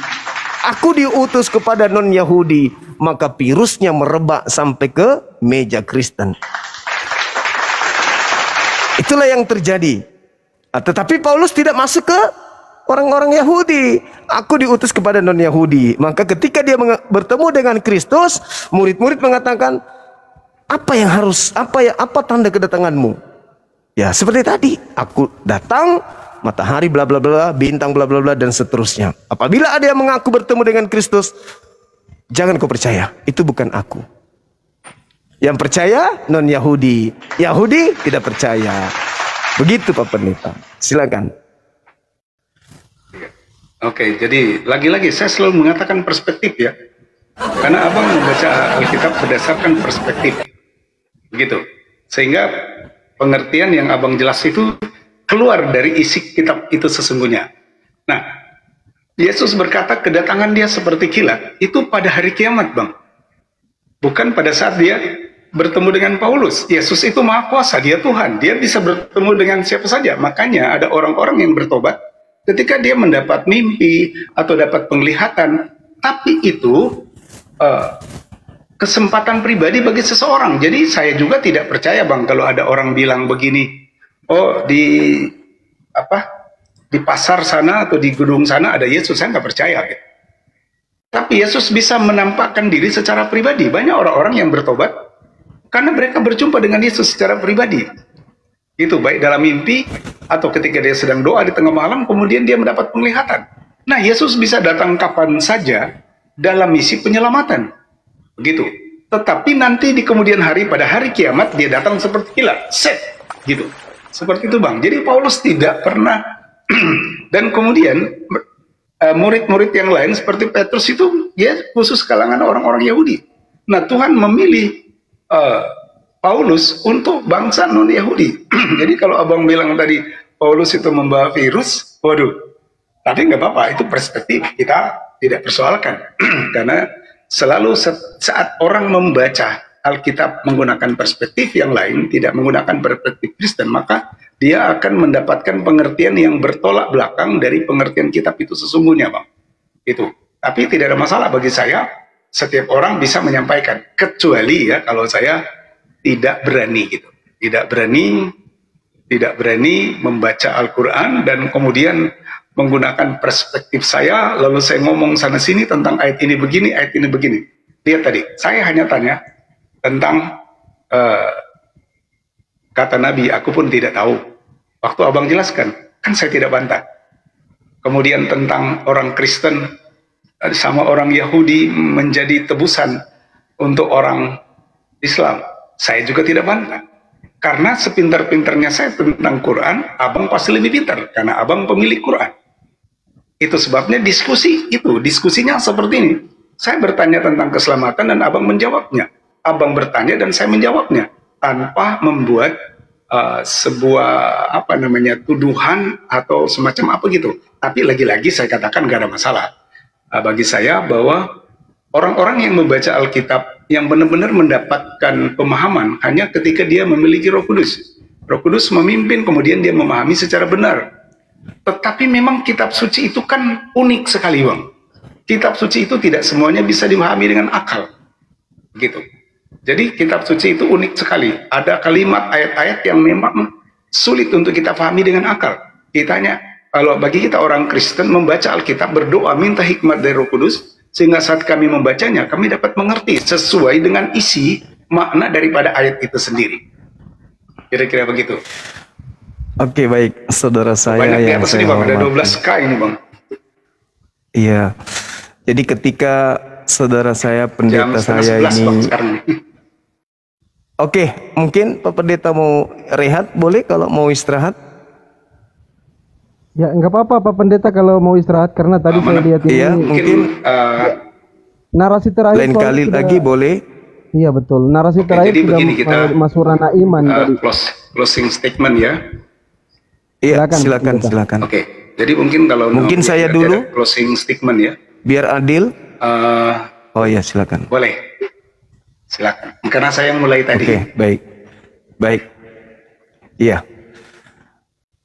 Aku diutus kepada non-Yahudi, maka virusnya merebak sampai ke meja Kristen. Itulah yang terjadi. Tetapi Paulus tidak masuk ke orang-orang Yahudi. Aku diutus kepada non-Yahudi. Maka ketika dia bertemu dengan Kristus, murid-murid mengatakan, apa tanda kedatanganmu? Ya, seperti tadi, aku datang, matahari bla bla bla, bintang bla bla bla, dan seterusnya. Apabila ada yang mengaku bertemu dengan Kristus, jangan kau percaya, itu bukan aku. Yang percaya non-Yahudi, Yahudi tidak percaya. Begitu Pak Pendeta. Silakan. Oke, jadi lagi-lagi saya selalu mengatakan perspektif ya. Karena abang membaca Alkitab berdasarkan perspektif. Begitu. Sehingga pengertian yang abang jelas itu keluar dari isi kitab itu sesungguhnya. Nah, Yesus berkata kedatangan dia seperti kilat. Itu pada hari kiamat, Bang. Bukan pada saat dia bertemu dengan Paulus. Yesus itu maha kuasa, dia Tuhan. Dia bisa bertemu dengan siapa saja. Makanya ada orang-orang yang bertobat ketika dia mendapat mimpi atau dapat penglihatan. Tapi itu kesempatan pribadi bagi seseorang. Jadi saya juga tidak percaya, Bang, kalau ada orang bilang begini, oh di pasar sana atau di gedung sana ada Yesus. Saya nggak percaya gitu. Tapi Yesus bisa menampakkan diri secara pribadi. Banyak orang-orang yang bertobat karena mereka berjumpa dengan Yesus secara pribadi. Itu baik dalam mimpi atau ketika dia sedang doa di tengah malam, kemudian dia mendapat penglihatan. Nah, Yesus bisa datang kapan saja dalam misi penyelamatan. Begitu. Tetapi nanti di kemudian hari, pada hari kiamat, dia datang seperti kilat. Set. Gitu. Seperti itu, Bang. Jadi Paulus tidak pernah dan kemudian murid-murid yang lain seperti Petrus itu ya khusus kalangan orang-orang Yahudi. Nah, Tuhan memilih Paulus untuk bangsa non-Yahudi. Jadi kalau abang bilang tadi Paulus itu membawa virus, waduh. Tapi nggak apa-apa, itu perspektif, kita tidak persoalkan. Karena selalu saat orang membaca Alkitab menggunakan perspektif yang lain, tidak menggunakan perspektif Kristen, maka dia akan mendapatkan pengertian yang bertolak belakang dari pengertian kitab itu sesungguhnya, Bang. Itu. Tapi tidak ada masalah bagi saya, setiap orang bisa menyampaikan, kecuali ya kalau saya tidak berani gitu. Tidak berani membaca Al-Quran dan kemudian menggunakan perspektif saya, lalu saya ngomong sana sini tentang ayat ini begini, ayat ini begini. Lihat tadi, saya hanya tanya tentang kata Nabi, aku pun tidak tahu. Waktu abang jelaskan, kan saya tidak bantah. Kemudian tentang orang Kristen sama orang Yahudi menjadi tebusan untuk orang Islam, saya juga tidak bantah. Karena sepintar-pintarnya saya tentang Quran, abang pasti lebih pintar, karena abang pemilik Quran. Itu sebabnya diskusinya seperti ini. Saya bertanya tentang keselamatan dan abang menjawabnya. Abang bertanya dan saya menjawabnya tanpa membuat sebuah tuduhan atau semacam apa gitu. Tapi lagi-lagi saya katakan gak ada masalah. Bagi saya bahwa orang-orang yang membaca Alkitab yang benar-benar mendapatkan pemahaman hanya ketika dia memiliki Roh Kudus. Roh Kudus memimpin, kemudian dia memahami secara benar. Tetapi memang kitab suci itu kan unik sekali, Bang. Kitab suci itu tidak semuanya bisa dimahami dengan akal. Gitu. Jadi kitab suci itu unik sekali. Ada kalimat ayat-ayat yang memang sulit untuk kita pahami dengan akal. Kitanya, kalau bagi kita orang Kristen membaca Alkitab, berdoa minta hikmat dari Roh Kudus, sehingga saat kami membacanya, kami dapat mengerti sesuai dengan isi makna daripada ayat itu sendiri. Kira-kira begitu. Oke, baik, saudara saya banyak yang saya saya hormati. Ada 12K ini, Bang. Iya. Jadi ketika saudara saya, pendeta Jam saya 11, Bang, ini sekarang. Oke, mungkin Pak Pendeta mau rehat, boleh kalau mau istirahat? Ya, nggak apa-apa Pak Pendeta kalau mau istirahat, karena tadi saya lihat ini. Iya, mungkin narasi terakhir lain kali sudah, lagi boleh. Iya betul. Narasi terakhir jadi sudah begini, kita masuk ranah iman tadi. Closing statement ya. Iya, silakan. Oke, jadi mungkin kalau mungkin saya dulu closing statement ya. Biar adil. Oh ya, silakan. Boleh. Silakan. Karena saya yang mulai tadi. Oke, baik. Iya.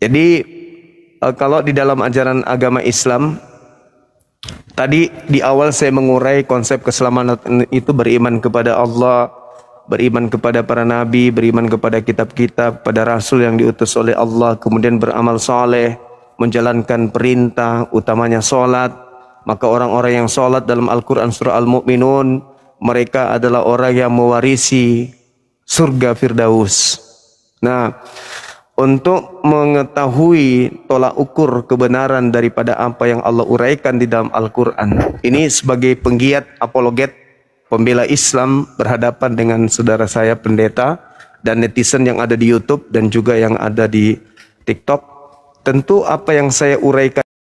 Jadi kalau di dalam ajaran agama Islam, tadi di awal saya mengurai konsep keselamatan itu beriman kepada Allah, beriman kepada para nabi, beriman kepada kitab-kitab, pada rasul yang diutus oleh Allah, kemudian beramal soleh, menjalankan perintah, utamanya sholat. Maka orang-orang yang sholat dalam Al-Quran surah Al-Mu'minun, mereka adalah orang yang mewarisi surga Firdaus. Nah, untuk mengetahui tolak ukur kebenaran daripada apa yang Allah uraikan di dalam Al-Quran, ini sebagai penggiat apologet pembela Islam berhadapan dengan saudara saya pendeta dan netizen yang ada di YouTube dan juga yang ada di TikTok, tentu apa yang saya uraikan